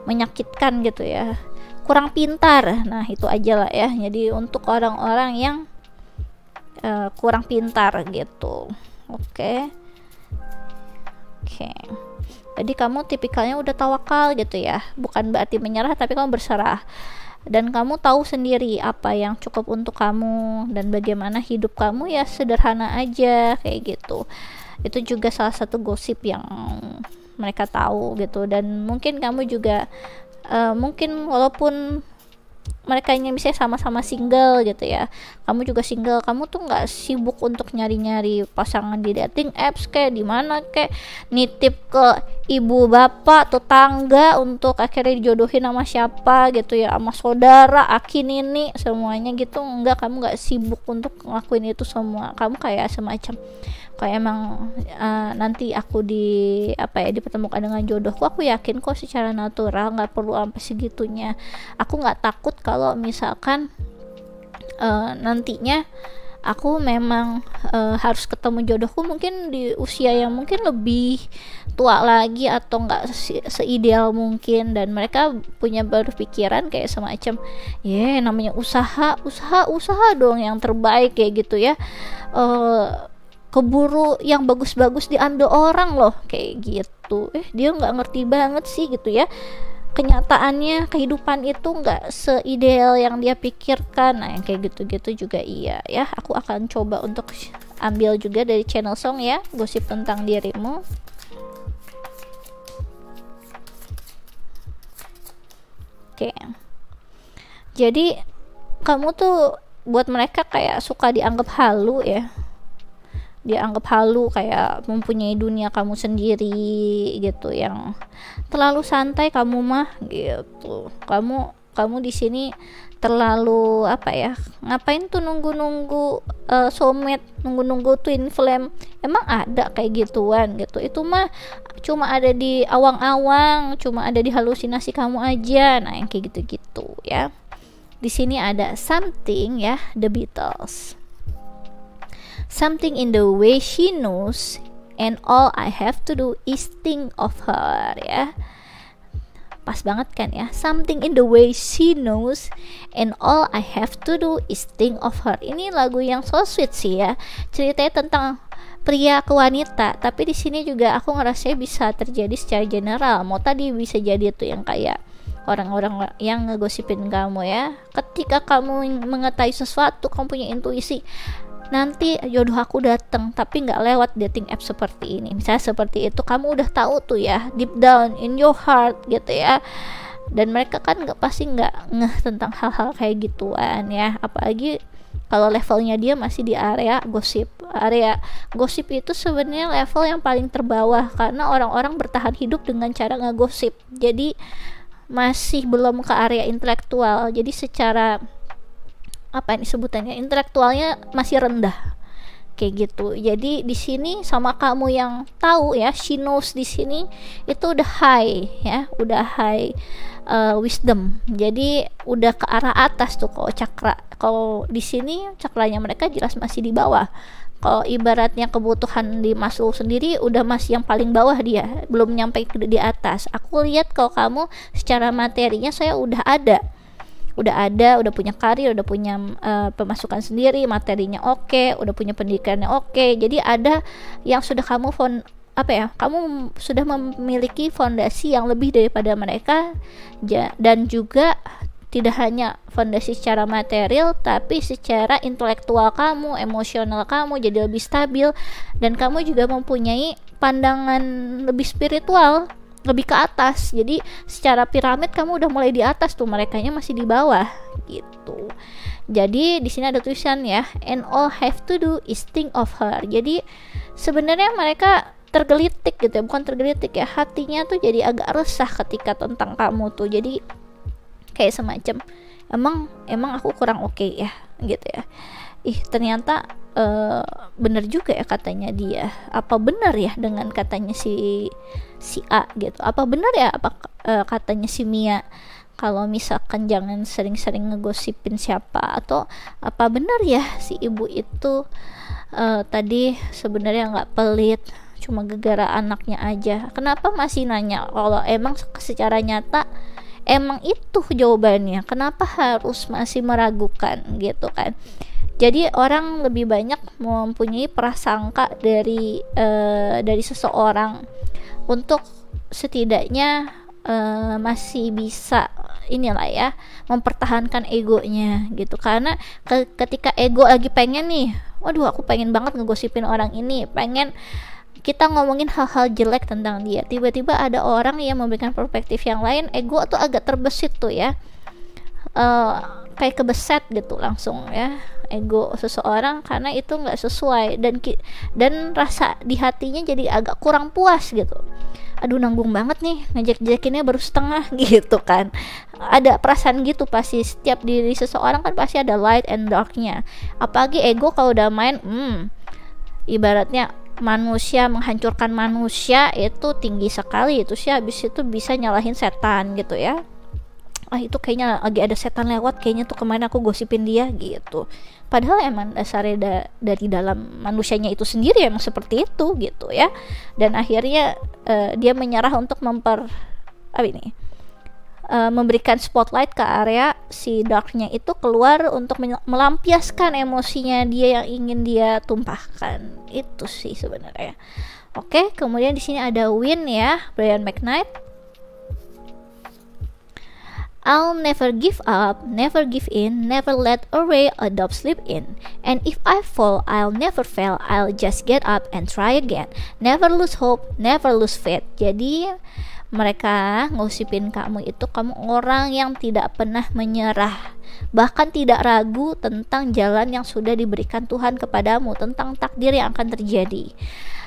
menyakitkan gitu ya, kurang pintar, nah itu aja lah ya. Jadi untuk orang-orang yang kurang pintar gitu. Oke. Jadi kamu tipikalnya udah tawakal gitu ya, bukan berarti menyerah, tapi kamu berserah, dan kamu tahu sendiri apa yang cukup untuk kamu, dan bagaimana hidup kamu ya sederhana aja kayak gitu. Itu juga salah satu gosip yang mereka tahu gitu. Dan mungkin kamu juga mungkin walaupun mereka yang misalnya sama-sama single gitu ya, kamu juga single, kamu tuh nggak sibuk untuk nyari-nyari pasangan di dating apps kayak di mana kayak nitip ke ibu bapak tetangga untuk akhirnya dijodohin sama siapa gitu ya, sama saudara aki nini semuanya gitu. Enggak, kamu nggak sibuk untuk ngelakuin itu semua. Kamu kayak semacam kayak emang nanti aku dipertemukan dengan jodohku, aku yakin kok secara natural, nggak perlu sampai segitunya. Aku nggak takut kalau misalkan nantinya aku memang harus ketemu jodohku mungkin di usia yang mungkin lebih tua lagi atau nggak seideal mungkin, dan mereka punya berpikiran kayak semacam namanya usaha dong yang terbaik kayak gitu ya, keburu yang bagus-bagus diambil orang loh kayak gitu. Dia nggak ngerti banget sih gitu ya, kenyataannya kehidupan itu nggak seideal yang dia pikirkan. Nah yang kayak gitu-gitu juga iya ya, aku akan coba untuk ambil juga dari channel Song ya, gosip tentang dirimu. Oke, jadi kamu tuh buat mereka kayak suka dianggap halu ya, dianggap halu, kayak mempunyai dunia kamu sendiri gitu, yang terlalu santai kamu mah gitu. Kamu di sini terlalu apa ya, ngapain tuh nunggu soulmate, nunggu twin flame, emang ada kayak gituan gitu? Itu mah cuma ada di awang-awang, cuma ada di halusinasi kamu aja. Nah yang kayak gitu-gitu ya. Di sini ada something ya, The Beatles. Something in the way she knows, and all I have to do is think of her ya. Pas banget kan ya, something in the way she knows, and all I have to do is think of her. Ini lagu yang so sweet sih ya, ceritanya tentang pria ke wanita, tapi di sini juga aku ngerasa bisa terjadi secara general. Mau tadi bisa jadi tuh yang kayak orang-orang yang ngegosipin kamu ya, ketika kamu mengetahui sesuatu, kamu punya intuisi, nanti jodoh aku datang, tapi nggak lewat dating app seperti ini, misalnya seperti itu. Kamu udah tahu tuh ya, deep down in your heart gitu ya, dan mereka kan pasti nggak ngeh tentang hal-hal kayak gituan ya, apalagi kalau levelnya dia masih di area gosip. Area gosip itu sebenarnya level yang paling terbawah, karena orang-orang bertahan hidup dengan cara ngegosip, jadi masih belum ke area intelektual. Jadi secara apa ini sebutannya, intelektualnya masih rendah kayak gitu. Jadi di sini sama kamu yang tahu ya, she knows di sini itu udah high ya, udah high wisdom. Jadi udah ke arah atas tuh kalau cakra. Kalau di sini cakranya mereka jelas masih di bawah. Kalau ibaratnya kebutuhan di Maslow sendiri udah masih yang paling bawah, dia belum nyampe di atas. Aku lihat kalau kamu secara materinya saya udah udah punya karir, udah punya pemasukan sendiri, materinya oke, udah punya pendidikannya oke. Jadi ada yang sudah kamu kamu sudah memiliki fondasi yang lebih daripada mereka, dan juga tidak hanya fondasi secara material, tapi secara intelektual kamu, emosional kamu jadi lebih stabil, dan kamu juga mempunyai pandangan lebih spiritual, lebih ke atas. Jadi secara piramid kamu udah mulai di atas tuh, merekanya masih di bawah gitu. Jadi di sini ada tulisan ya, and all have to do is think of her. Jadi sebenarnya mereka tergelitik gitu ya, bukan tergelitik ya, hatinya tuh jadi agak resah ketika tentang kamu tuh. Jadi kayak semacam emang aku kurang oke ya gitu ya. Ternyata bener juga ya katanya dia. Apa benar ya dengan katanya si A gitu? Apa benar ya apa katanya si Mia kalau misalkan jangan sering-sering ngegosipin siapa? Atau apa benar ya si ibu itu tadi sebenarnya nggak pelit, cuma gegara anaknya aja? Kenapa masih nanya kalau emang secara nyata emang itu jawabannya? Kenapa harus masih meragukan gitu kan? Jadi orang lebih banyak mempunyai prasangka dari seseorang untuk setidaknya masih bisa inilah ya, mempertahankan egonya gitu. Karena ketika ego lagi pengen nih, waduh aku pengen banget ngegosipin orang ini, pengen kita ngomongin hal-hal jelek tentang dia, tiba-tiba ada orang yang memberikan perspektif yang lain, ego tuh agak terbesit tuh ya, kayak kebeset gitu langsung ya ego seseorang, karena itu nggak sesuai, dan rasa di hatinya jadi agak kurang puas gitu. Aduh nanggung banget nih, ngejek-jekinnya baru setengah gitu kan. Ada perasaan gitu pasti, setiap diri seseorang kan pasti ada light and darknya. Apalagi ego kalau udah main, ibaratnya manusia menghancurkan manusia itu tinggi sekali itu sih, habis itu bisa nyalahin setan gitu ya. itu kayaknya lagi ada setan lewat, kayaknya tuh kemarin aku gosipin dia gitu. Padahal emang dasarnya dari dalam manusianya itu sendiri emang seperti itu gitu ya. Dan akhirnya dia menyerah untuk memberikan spotlight ke area si darknya itu keluar untuk melampiaskan emosinya dia yang ingin dia tumpahkan. Itu sih sebenarnya. Oke, kemudian di sini ada Win ya, Brian McKnight. I'll never give up, never give in, never let a ray of doubt slip in. And if I fall, I'll never fail, I'll just get up and try again. Never lose hope, never lose faith. Jadi mereka ngusipin kamu itu kamu orang yang tidak pernah menyerah, bahkan tidak ragu tentang jalan yang sudah diberikan Tuhan kepadamu, tentang takdir yang akan terjadi.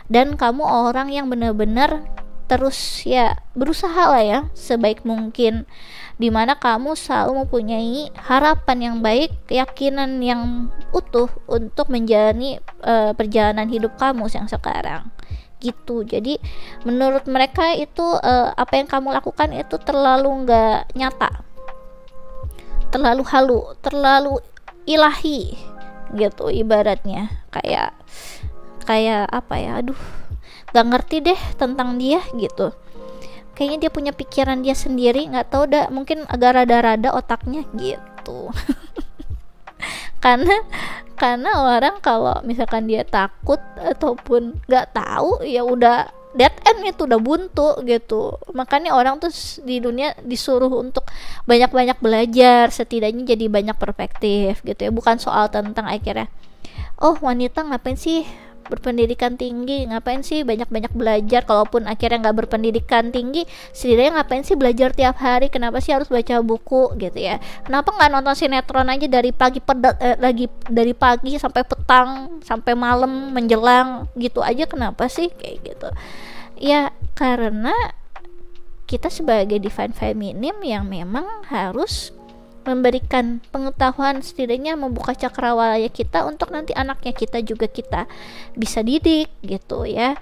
Dan kamu orang yang benar-benar terus ya berusaha lah ya sebaik mungkin, dimana kamu selalu mempunyai harapan yang baik, keyakinan yang utuh untuk menjalani perjalanan hidup kamu yang sekarang gitu. Jadi menurut mereka itu apa yang kamu lakukan itu terlalu nggak nyata, terlalu halu, terlalu ilahi gitu ibaratnya. Kayak apa ya, aduh gak ngerti deh tentang dia gitu. Kayaknya dia punya pikiran dia sendiri, nggak tahu dah, mungkin agak rada-rada otaknya gitu. karena orang kalau misalkan dia takut ataupun nggak tahu, ya udah dead end, itu udah buntu gitu. Makanya orang tuh di dunia disuruh untuk banyak-banyak belajar, setidaknya jadi banyak perspektif gitu ya. Bukan soal tentang akhirnya wanita ngapain sih berpendidikan tinggi, ngapain sih banyak-banyak belajar, kalaupun akhirnya nggak berpendidikan tinggi, setidaknya ngapain sih belajar tiap hari, kenapa sih harus baca buku gitu ya, kenapa nggak nonton sinetron aja dari pagi dari pagi sampai petang sampai malam menjelang gitu aja, kenapa sih kayak gitu ya. Karena kita sebagai divine feminine yang memang harus memberikan pengetahuan, setidaknya membuka cakrawala kita untuk nanti anaknya kita juga kita bisa didik gitu ya.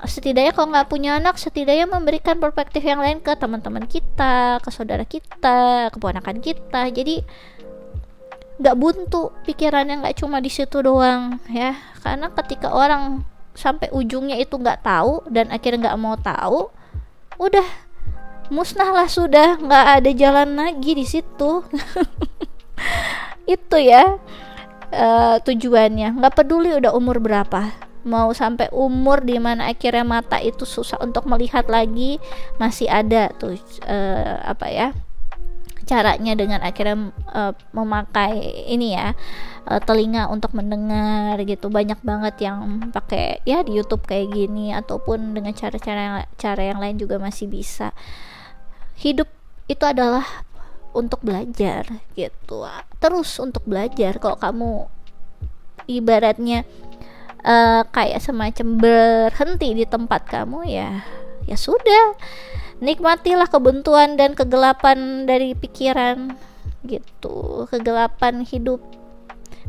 Setidaknya kalau nggak punya anak, setidaknya memberikan perspektif yang lain ke teman-teman kita, ke saudara kita, keponakan kita. Jadi nggak buntu pikirannya, nggak cuma di situ doang ya. Karena ketika orang sampai ujungnya itu nggak tahu dan akhirnya nggak mau tahu, udah musnahlah, sudah nggak ada jalan lagi di situ. Itu ya tujuannya. Nggak peduli udah umur berapa, mau sampai umur dimana akhirnya mata itu susah untuk melihat lagi, masih ada tuh caranya dengan akhirnya memakai ini ya, telinga untuk mendengar gitu. Banyak banget yang pakai ya di YouTube kayak gini, ataupun dengan cara yang lain juga masih bisa. Hidup itu adalah untuk belajar gitu, terus untuk belajar. Kalau kamu ibaratnya kayak semacam berhenti di tempat kamu, ya sudah, nikmatilah kebuntuan dan kegelapan dari pikiran gitu, kegelapan hidup,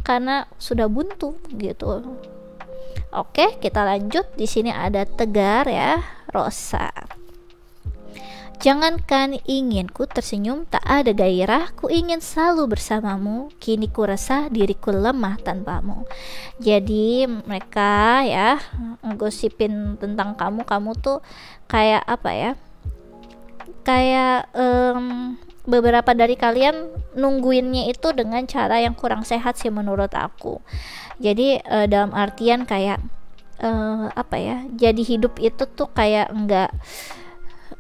karena sudah buntu gitu. Oke, kita lanjut. Di sini ada Tegar ya, Rosa. Jangankan ingin ku tersenyum tak ada gairah, ku ingin selalu bersamamu, kini ku rasa diriku lemah tanpamu. Jadi mereka ya ngosipin tentang kamu tuh kayak apa ya, kayak beberapa dari kalian nungguinnya itu dengan cara yang kurang sehat sih menurut aku. Jadi dalam artian kayak jadi hidup itu tuh kayak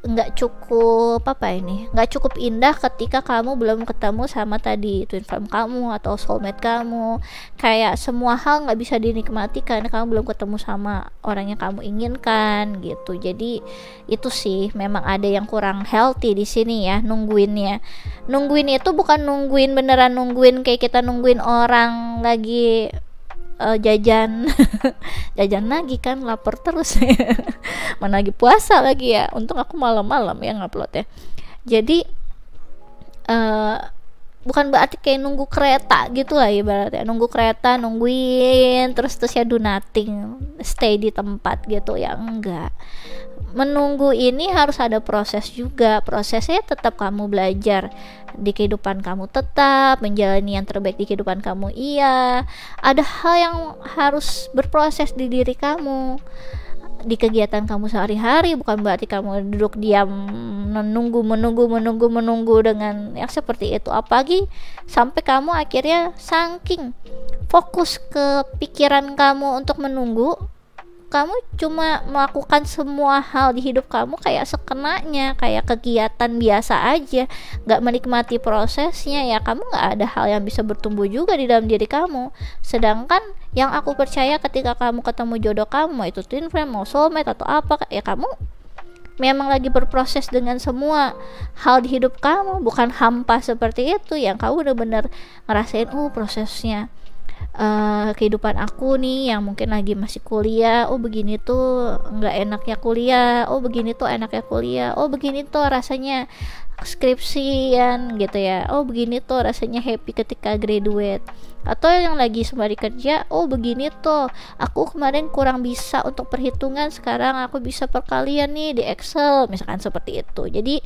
nggak cukup indah ketika kamu belum ketemu sama tadi twin flame kamu atau soulmate kamu. Kayak semua hal nggak bisa dinikmati karena kamu belum ketemu sama orang yang kamu inginkan gitu. Jadi itu sih memang ada yang kurang healthy di sini ya. Nungguin itu bukan nungguin beneran nungguin kayak kita nungguin orang lagi jajan jajan lagi kan, lapar terus. Mana lagi puasa lagi ya, untung aku malam-malam ya ngupload ya. Jadi bukan berarti kayak nunggu kereta gitu lah ibaratnya, nungguin terus ya do nothing, stay di tempat gitu ya, enggak. menunggu ini harus ada proses juga. Prosesnya tetap kamu belajar di kehidupan kamu, tetap menjalani yang terbaik di kehidupan kamu. Iya, ada hal yang harus berproses di diri kamu, di kegiatan kamu sehari-hari. Bukan berarti kamu duduk diam menunggu dengan yang seperti itu. Apalagi sampai kamu akhirnya saking fokus ke pikiran kamu untuk menunggu, kamu cuma melakukan semua hal di hidup kamu kayak sekenanya, kayak kegiatan biasa aja, gak menikmati prosesnya, ya kamu gak ada hal yang bisa bertumbuh juga di dalam diri kamu. Sedangkan yang aku percaya, ketika kamu ketemu jodoh kamu, mau itu twin flame, mau soulmate atau apa, ya kamu memang lagi berproses dengan semua hal di hidup kamu, bukan hampa seperti itu yang kamu benar-benar ngerasain prosesnya. Kehidupan aku nih yang mungkin lagi masih kuliah, begini tuh nggak enaknya kuliah, begini tuh enaknya kuliah, begini tuh rasanya skripsian gitu ya, begini tuh rasanya happy ketika graduate. Atau yang lagi sembari kerja, begini tuh aku kemarin kurang bisa untuk perhitungan, sekarang aku bisa perkalian nih di Excel, misalkan seperti itu. Jadi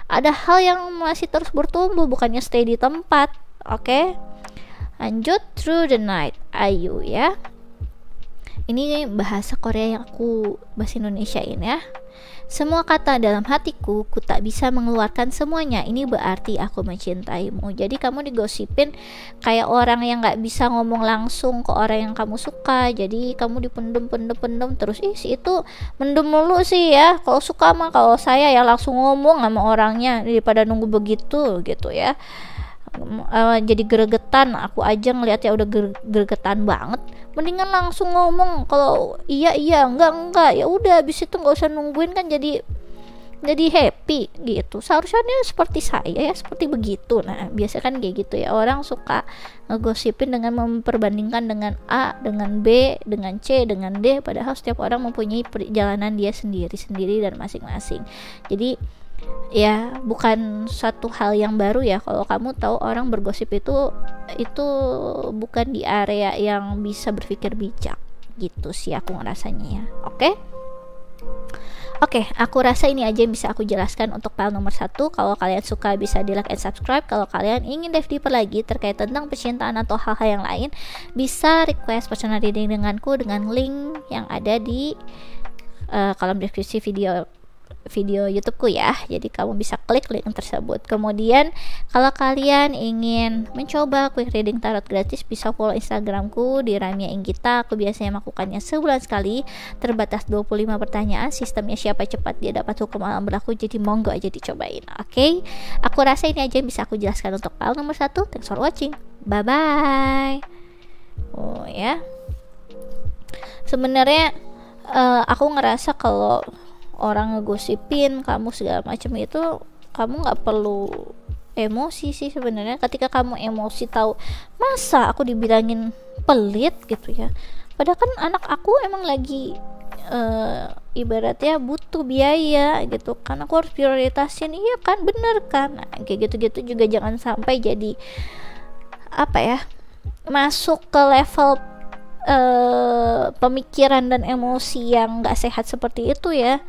ada hal yang masih terus bertumbuh, bukannya stay di tempat. Oke? Lanjut, through the night, Ayu ya. Ini bahasa Korea yang aku bahasa Indonesiain ya. Semua kata dalam hatiku, ku tak bisa mengeluarkan semuanya. Ini berarti aku mencintaimu. Jadi kamu digosipin kayak orang yang gak bisa ngomong langsung ke orang yang kamu suka. Jadi kamu dipendem terus. Si itu mendem mulu sih ya. Kalau suka mah, kalau saya ya langsung ngomong sama orangnya daripada nunggu begitu gitu ya. Jadi gregetan, aku aja ngeliatnya udah gregetan banget, mendingan langsung ngomong. Kalau iya enggak, ya udah habis itu nggak usah nungguin, kan jadi happy gitu. Seharusnya seperti saya ya, seperti begitu. Nah biasa kan kayak gitu ya, orang suka ngegosipin dengan memperbandingkan dengan A dengan B dengan C dengan D, padahal setiap orang mempunyai perjalanan dia sendiri dan masing-masing. Jadi ya bukan satu hal yang baru ya kalau kamu tahu orang bergosip itu bukan di area yang bisa berpikir bijak gitu sih aku ngerasanya ya. Oke, aku rasa ini aja yang bisa aku jelaskan untuk file nomor 1. Kalau kalian suka bisa di like and subscribe. Kalau kalian ingin dive deeper lagi terkait tentang percintaan atau hal-hal yang lain, bisa request personal reading denganku dengan link yang ada di kolom deskripsi video YouTubeku ya. Jadi kamu bisa klik link tersebut. Kemudian kalau kalian ingin mencoba quick reading tarot gratis, bisa follow Instagramku di Ramia Inggita. Aku biasanya melakukannya sebulan sekali, terbatas 25 pertanyaan. Sistemnya siapa cepat dia dapat hukum alam berlaku, jadi monggo aja dicobain. Oke, aku rasa ini aja yang bisa aku jelaskan untuk file nomor 1. Thanks for watching, bye bye. Ya, sebenarnya aku ngerasa kalau orang ngegosipin kamu segala macam itu, kamu nggak perlu emosi sih sebenarnya. Ketika kamu emosi, tahu masa aku dibilangin pelit gitu ya, padahal kan anak aku emang lagi ibaratnya butuh biaya gitu kan, aku harus prioritasin. Iya kan, bener kan. Nah, kayak gitu-gitu juga jangan sampai jadi masuk ke level pemikiran dan emosi yang gak sehat seperti itu ya.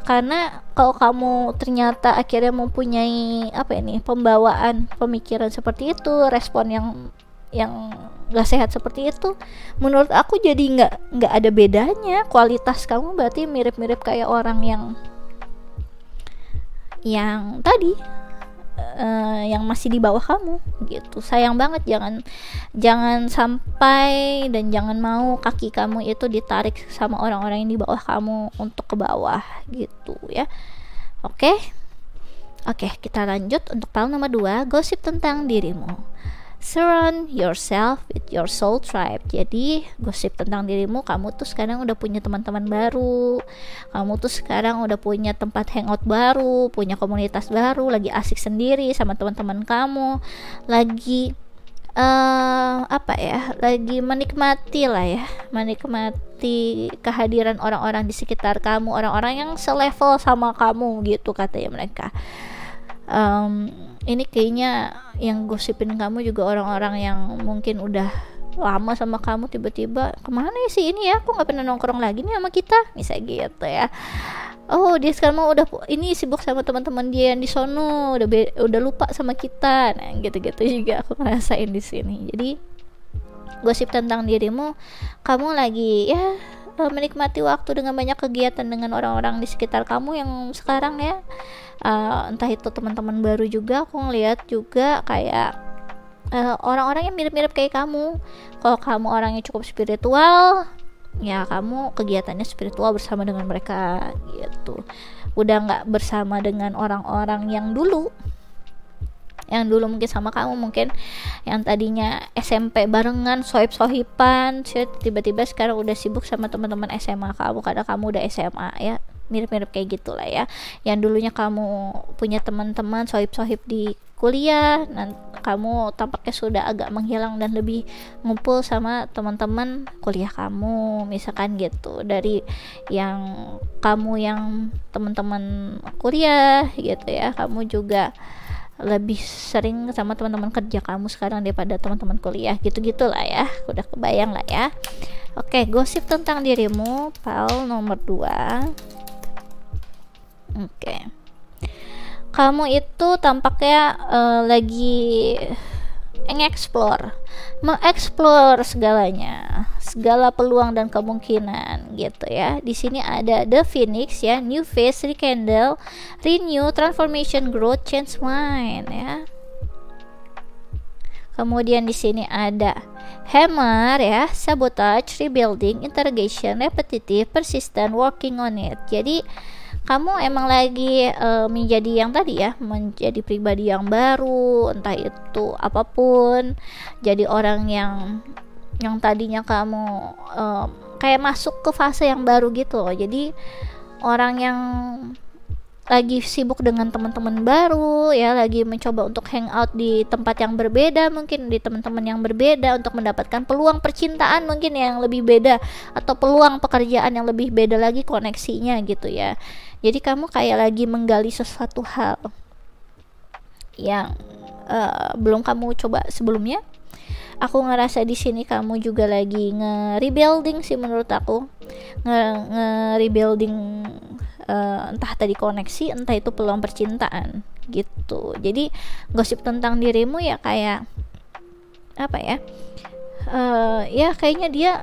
Karena kalau kamu ternyata akhirnya mempunyai pembawaan pemikiran seperti itu, respon yang gak sehat seperti itu, menurut aku jadi nggak ada bedanya. Kualitas kamu berarti mirip-mirip kayak orang yang tadi, yang masih di bawah kamu gitu. Sayang banget, jangan sampai dan jangan mau kaki kamu itu ditarik sama orang-orang yang di bawah kamu untuk ke bawah gitu ya. Oke, kita lanjut untuk file nomor 2, gosip tentang dirimu. Surround yourself with your soul tribe. Jadi gosip tentang dirimu, kamu tuh sekarang udah punya teman-teman baru, kamu tuh sekarang udah punya tempat hangout baru, punya komunitas baru, lagi asik sendiri sama teman-teman kamu, lagi lagi menikmati kehadiran orang-orang di sekitar kamu, orang-orang yang selevel sama kamu gitu katanya mereka. Ini kayaknya yang gosipin kamu juga orang-orang yang mungkin udah lama sama kamu, tiba-tiba kemana ya sih ini ya, aku nggak pernah nongkrong lagi nih sama kita, misalnya gitu ya. Oh dia sekarang mau udah ini sibuk sama teman-teman dia yang di sono, udah lupa sama kita. Nah gitu-gitu juga aku ngerasain di sini. Jadi gosip tentang dirimu, kamu lagi ya menikmati waktu dengan banyak kegiatan dengan orang-orang di sekitar kamu yang sekarang ya, entah itu teman-teman baru juga. Aku ngeliat juga kayak orang-orang yang mirip-mirip kayak kamu. Kalau kamu orangnya cukup spiritual, ya kamu kegiatannya spiritual bersama dengan mereka gitu. Udah nggak bersama dengan orang-orang yang dulu mungkin sama kamu, mungkin yang tadinya SMP barengan sohib-sohiban, tiba-tiba sekarang udah sibuk sama teman-teman SMA kamu karena kamu udah SMA ya. Mirip-mirip kayak gitulah ya. Yang dulunya kamu punya teman-teman sohib-sohib di kuliah, dan kamu tampaknya sudah agak menghilang dan lebih ngumpul sama teman-teman kuliah kamu misalkan gitu. Dari yang kamu yang teman-teman kuliah gitu ya, kamu juga lebih sering sama teman-teman kerja kamu sekarang daripada teman-teman kuliah, gitu-gitulah ya. Udah kebayang lah ya. Oke, gosip tentang dirimu Paul nomor 2. Oke. Kamu itu tampaknya lagi mengeksplor segalanya, segala peluang dan kemungkinan gitu ya. Di sini ada The Phoenix ya, New Phase, Rekindle, Renew, Transformation, Growth, Change Mind ya. Kemudian di sini ada Hammer ya, Sabotage, Rebuilding, Interrogation, Repetitive, Persistent, Working on it. Jadi kamu emang lagi menjadi yang tadi ya, menjadi pribadi yang baru, entah itu apapun. Jadi orang yang tadinya kamu kayak masuk ke fase yang baru gitu loh. Jadi orang yang lagi sibuk dengan teman-teman baru ya, lagi mencoba untuk hangout di tempat yang berbeda, mungkin di teman-teman yang berbeda untuk mendapatkan peluang percintaan mungkin yang lebih beda, atau peluang pekerjaan yang lebih beda lagi koneksinya gitu ya. Jadi kamu kayak lagi menggali sesuatu hal yang belum kamu coba sebelumnya. Aku ngerasa di sini kamu juga lagi nge-rebuilding sih menurut aku, nge-rebuilding entah tadi koneksi, entah itu peluang percintaan gitu. Jadi gosip tentang dirimu ya kayak apa ya? Ya kayaknya dia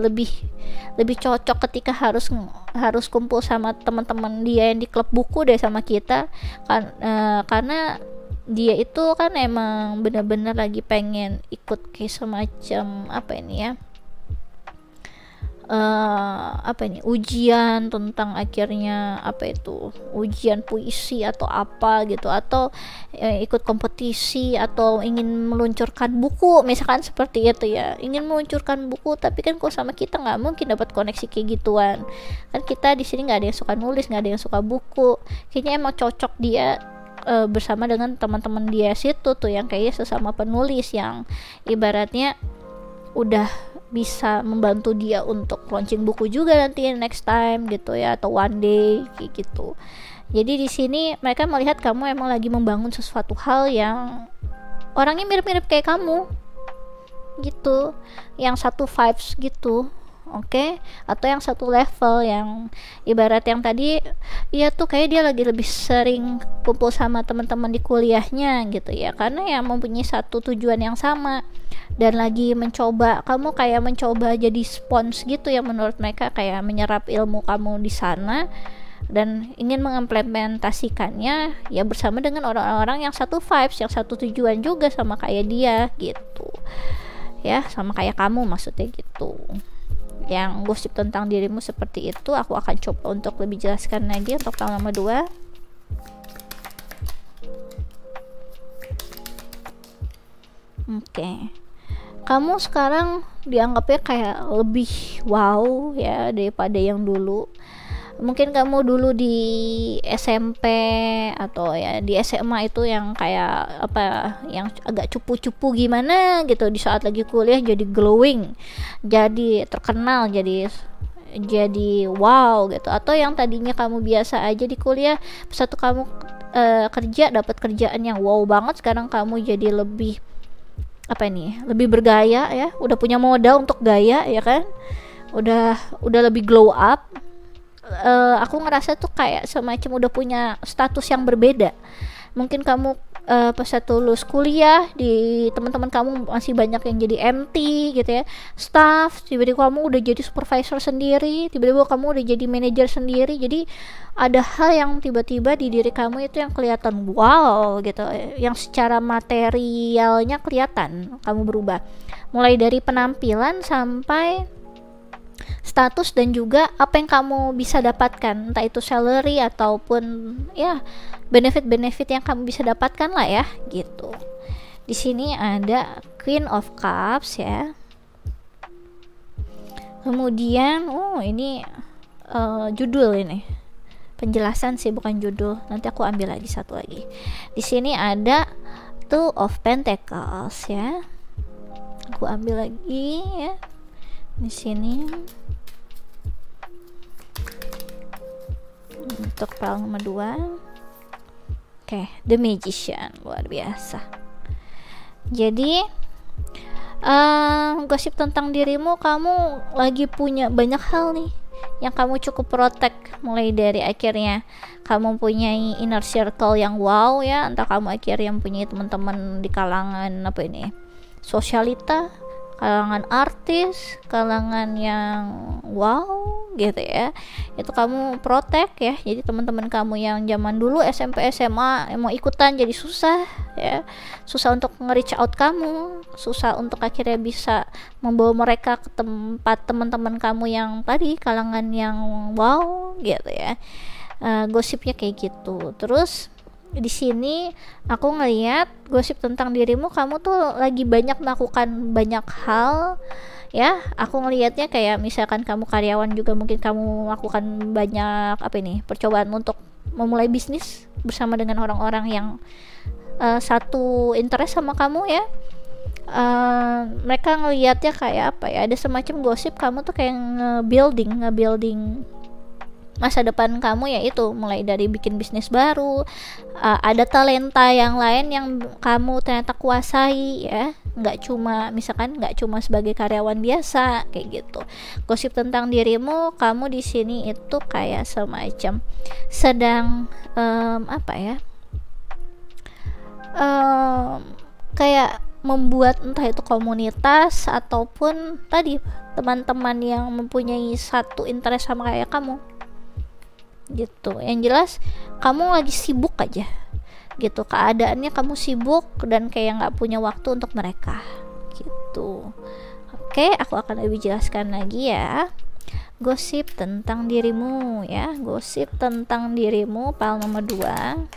lebih cocok ketika harus kumpul sama teman-teman dia yang di klub buku deh sama kita kan, karena dia itu kan emang benar-benar lagi pengen ikut kayak semacam ujian tentang akhirnya ujian puisi atau apa gitu, atau ikut kompetisi, atau ingin meluncurkan buku misalkan seperti itu ya, ingin meluncurkan buku. Tapi kan kalau sama kita nggak mungkin dapat koneksi kayak gituan kan, kita di sini nggak ada yang suka nulis, nggak ada yang suka buku. Kayaknya emang cocok dia bersama dengan teman-teman dia situ tuh yang kayaknya sesama penulis yang ibaratnya udah bisa membantu dia untuk launching buku juga nanti next time gitu ya, atau one day kayak gitu. Jadi di sini mereka melihat kamu emang lagi membangun sesuatu hal yang orangnya mirip-mirip kayak kamu gitu, yang satu vibes gitu. Oke, atau yang satu level, yang ibarat yang tadi ya tuh kayak dia lagi lebih sering kumpul sama teman-teman di kuliahnya gitu ya, karena ya mempunyai satu tujuan yang sama, dan lagi kamu kayak mencoba jadi spons gitu ya, menurut mereka kayak menyerap ilmu kamu di sana dan ingin mengimplementasikannya ya bersama dengan orang-orang yang satu vibes, yang satu tujuan juga sama kayak dia gitu ya, sama kayak kamu maksudnya gitu. Yang gosip tentang dirimu seperti itu. Aku akan coba untuk lebih jelaskan lagi untuk tahun nomor 2. Oke. Kamu sekarang dianggapnya kayak lebih wow ya daripada yang dulu. Mungkin kamu dulu di SMP atau ya di SMA itu yang kayak yang agak cupu-cupu gimana gitu, di saat lagi kuliah jadi glowing, jadi terkenal, jadi wow gitu. Atau yang tadinya kamu biasa aja di kuliah, satu kamu kerja dapat kerjaan yang wow banget, sekarang kamu jadi lebih apa nih, lebih bergaya ya, udah punya modal untuk gaya ya kan, udah lebih glow up. Aku ngerasa tuh kayak semacam udah punya status yang berbeda. Mungkin kamu pas lulus kuliah, di teman-teman kamu masih banyak yang jadi MT gitu ya, staff, tiba-tiba kamu udah jadi supervisor sendiri, tiba-tiba kamu udah jadi manajer sendiri. Jadi ada hal yang tiba-tiba di diri kamu itu yang kelihatan wow gitu, yang secara materialnya kelihatan kamu berubah, mulai dari penampilan sampai status dan juga apa yang kamu bisa dapatkan, entah itu salary ataupun ya benefit-benefit yang kamu bisa dapatkan lah ya gitu. Di sini ada Queen of Cups ya. Kemudian ini judul ini. Penjelasan sih bukan judul. Nanti aku ambil lagi satu lagi. Di sini ada Two of Pentacles ya. Aku ambil lagi ya. Di sini untuk file nomor 2. Oke, The Magician, luar biasa. Jadi gosip tentang dirimu, kamu lagi punya banyak hal nih yang kamu cukup protect, mulai dari akhirnya kamu punya inner circle yang wow ya, entah kamu akhirnya punya teman-teman di kalangan apa ini, sosialita, kalangan artis, kalangan yang wow gitu ya, itu kamu protect ya. Jadi teman-teman kamu yang zaman dulu SMP SMA mau ikutan jadi susah ya, susah untuk nge-reach out kamu, susah untuk akhirnya bisa membawa mereka ke tempat teman-teman kamu yang tadi kalangan yang wow gitu ya. Gosipnya kayak gitu. Terus di sini aku ngelihat gosip tentang dirimu, kamu tuh lagi banyak melakukan banyak hal ya. Aku ngelihatnya kayak misalkan kamu karyawan juga, mungkin kamu melakukan banyak apa ini, percobaan untuk memulai bisnis bersama dengan orang-orang yang satu interest sama kamu ya. Mereka ngelihatnya kayak apa ya, ada semacam gosip kamu tuh kayak nge-building masa depan kamu, yaitu mulai dari bikin bisnis baru, ada talenta yang lain yang kamu ternyata kuasai ya, nggak cuma sebagai karyawan biasa kayak gitu. Gosip tentang dirimu, kamu di sini itu kayak semacam sedang apa ya, kayak membuat entah itu komunitas ataupun tadi teman-teman yang mempunyai satu interest sama kayak kamu gitu. Yang jelas kamu lagi sibuk aja gitu, keadaannya kamu sibuk dan kayak nggak punya waktu untuk mereka gitu. Oke, aku akan lebih jelaskan lagi ya. Gosip tentang dirimu ya, gosip tentang dirimu file nomor 2.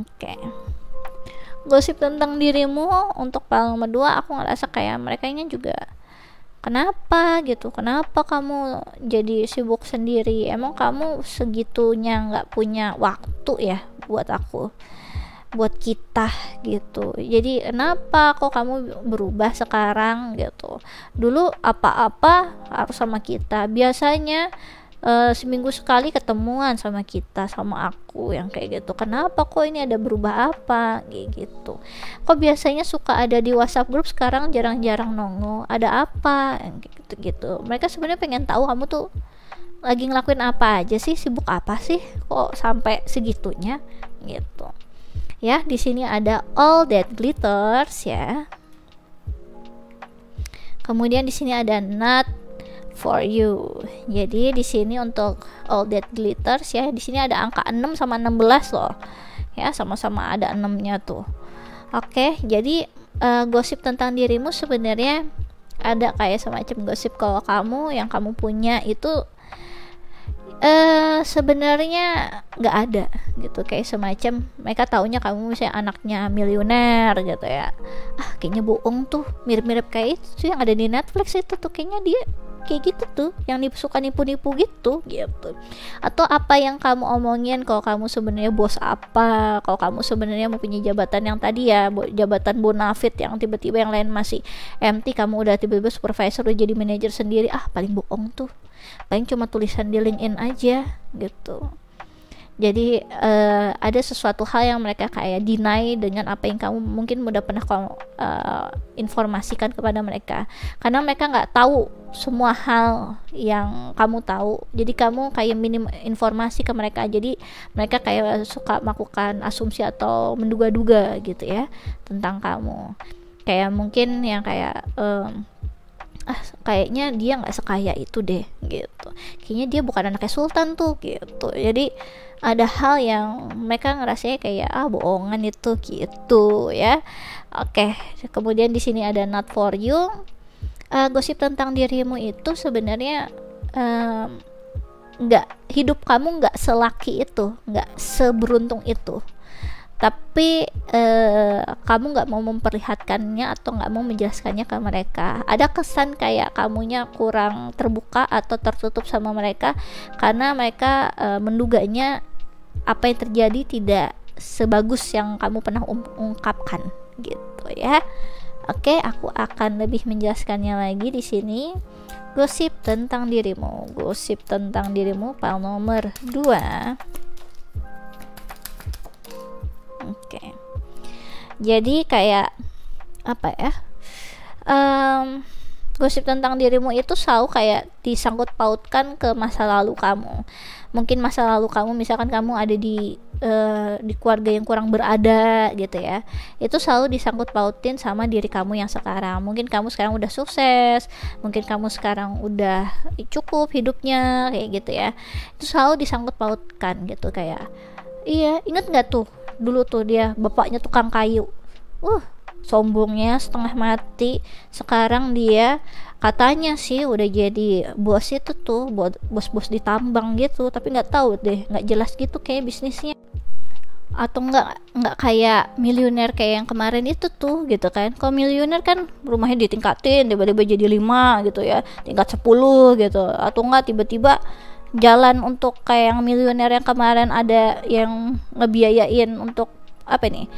Oke, gosip tentang dirimu untuk file nomor 2, aku ngerasa kayak mereka ini juga kenapa kamu jadi sibuk sendiri, emang kamu segitunya nggak punya waktu ya buat aku, buat kita gitu. Jadi kenapa kok kamu berubah sekarang gitu, dulu apa-apa harus sama kita, biasanya seminggu sekali ketemuan sama kita, sama aku yang kayak gitu, kenapa kok ini ada berubah apa kayak gitu, kok biasanya suka ada di WhatsApp grup sekarang jarang-jarang nongol, ada apa yang kayak gitu-gitu. Mereka sebenarnya pengen tahu kamu tuh lagi ngelakuin apa aja sih, sibuk apa sih kok sampai segitunya gitu ya. Di sini ada All That Glitters ya, kemudian di sini ada Not For You. Jadi di sini untuk All That Glitters ya, di sini ada angka 6 sama 16 loh. Ya, sama-sama ada 6-nya tuh. Oke, jadi gosip tentang dirimu sebenarnya ada kayak semacam gosip kalau kamu yang kamu punya itu sebenarnya nggak ada gitu, kayak semacam mereka taunya kamu misalnya anaknya miliuner gitu ya. Kayaknya bohong tuh, mirip-mirip kayak itu yang ada di Netflix itu tuh, kayaknya dia kayak gitu tuh, yang suka nipu-nipu gitu. Atau apa yang kamu omongin kalau kamu sebenarnya bos apa, kalau kamu sebenarnya mau punya jabatan yang tadi ya, jabatan bonafit yang tiba-tiba yang lain masih MT, kamu udah tiba-tiba supervisor, udah jadi manajer sendiri. Paling bohong tuh, paling cuma tulisan di LinkedIn aja gitu. Jadi ada sesuatu hal yang mereka kayak deny dengan apa yang kamu mungkin udah pernah informasikan kepada mereka, karena mereka nggak tahu semua hal yang kamu tahu. Jadi kamu kayak minim informasi ke mereka, jadi mereka kayak suka melakukan asumsi atau menduga-duga gitu ya tentang kamu. Kayak mungkin yang kayak kayaknya dia nggak sekaya itu deh gitu, kayaknya dia bukan anaknya sultan tuh gitu. Jadi ada hal yang mereka ngerasanya kayak bohongan itu gitu ya. Oke, kemudian di sini ada not for you. Gosip tentang dirimu itu sebenarnya nggak, hidup kamu nggak selaki itu, nggak seberuntung itu, tapi kamu nggak mau memperlihatkannya atau nggak mau menjelaskannya ke mereka. Ada kesan kayak kamunya kurang terbuka atau tertutup sama mereka, karena mereka menduganya apa yang terjadi tidak sebagus yang kamu pernah ungkapkan gitu ya. Oke, aku akan lebih menjelaskannya lagi di sini. Gosip tentang dirimu, gosip tentang dirimu file nomor 2. Oke. Jadi kayak apa ya? Gosip tentang dirimu itu selalu kayak disangkut pautkan ke masa lalu kamu. Mungkin masa lalu kamu, misalkan kamu ada di keluarga yang kurang berada gitu ya, itu selalu disangkut pautin sama diri kamu yang sekarang. Mungkin kamu sekarang udah sukses, mungkin kamu sekarang udah cukup hidupnya kayak gitu ya, itu selalu disangkut pautkan gitu. Kayak iya, inget nggak tuh dulu tuh dia bapaknya tukang kayu, sombongnya setengah mati, sekarang dia katanya sih udah jadi bos itu tuh, bos-bos di tambang gitu, tapi nggak tahu deh, nggak jelas gitu kayak bisnisnya. Atau nggak kayak miliuner kayak yang kemarin itu tuh gitu kan. Kalau miliuner kan rumahnya ditingkatin, tiba-tiba jadi 5 gitu ya, tingkat 10 gitu. Atau nggak tiba-tiba jalan untuk kayak yang miliuner yang kemarin ada yang ngebiayain untuk apa nih,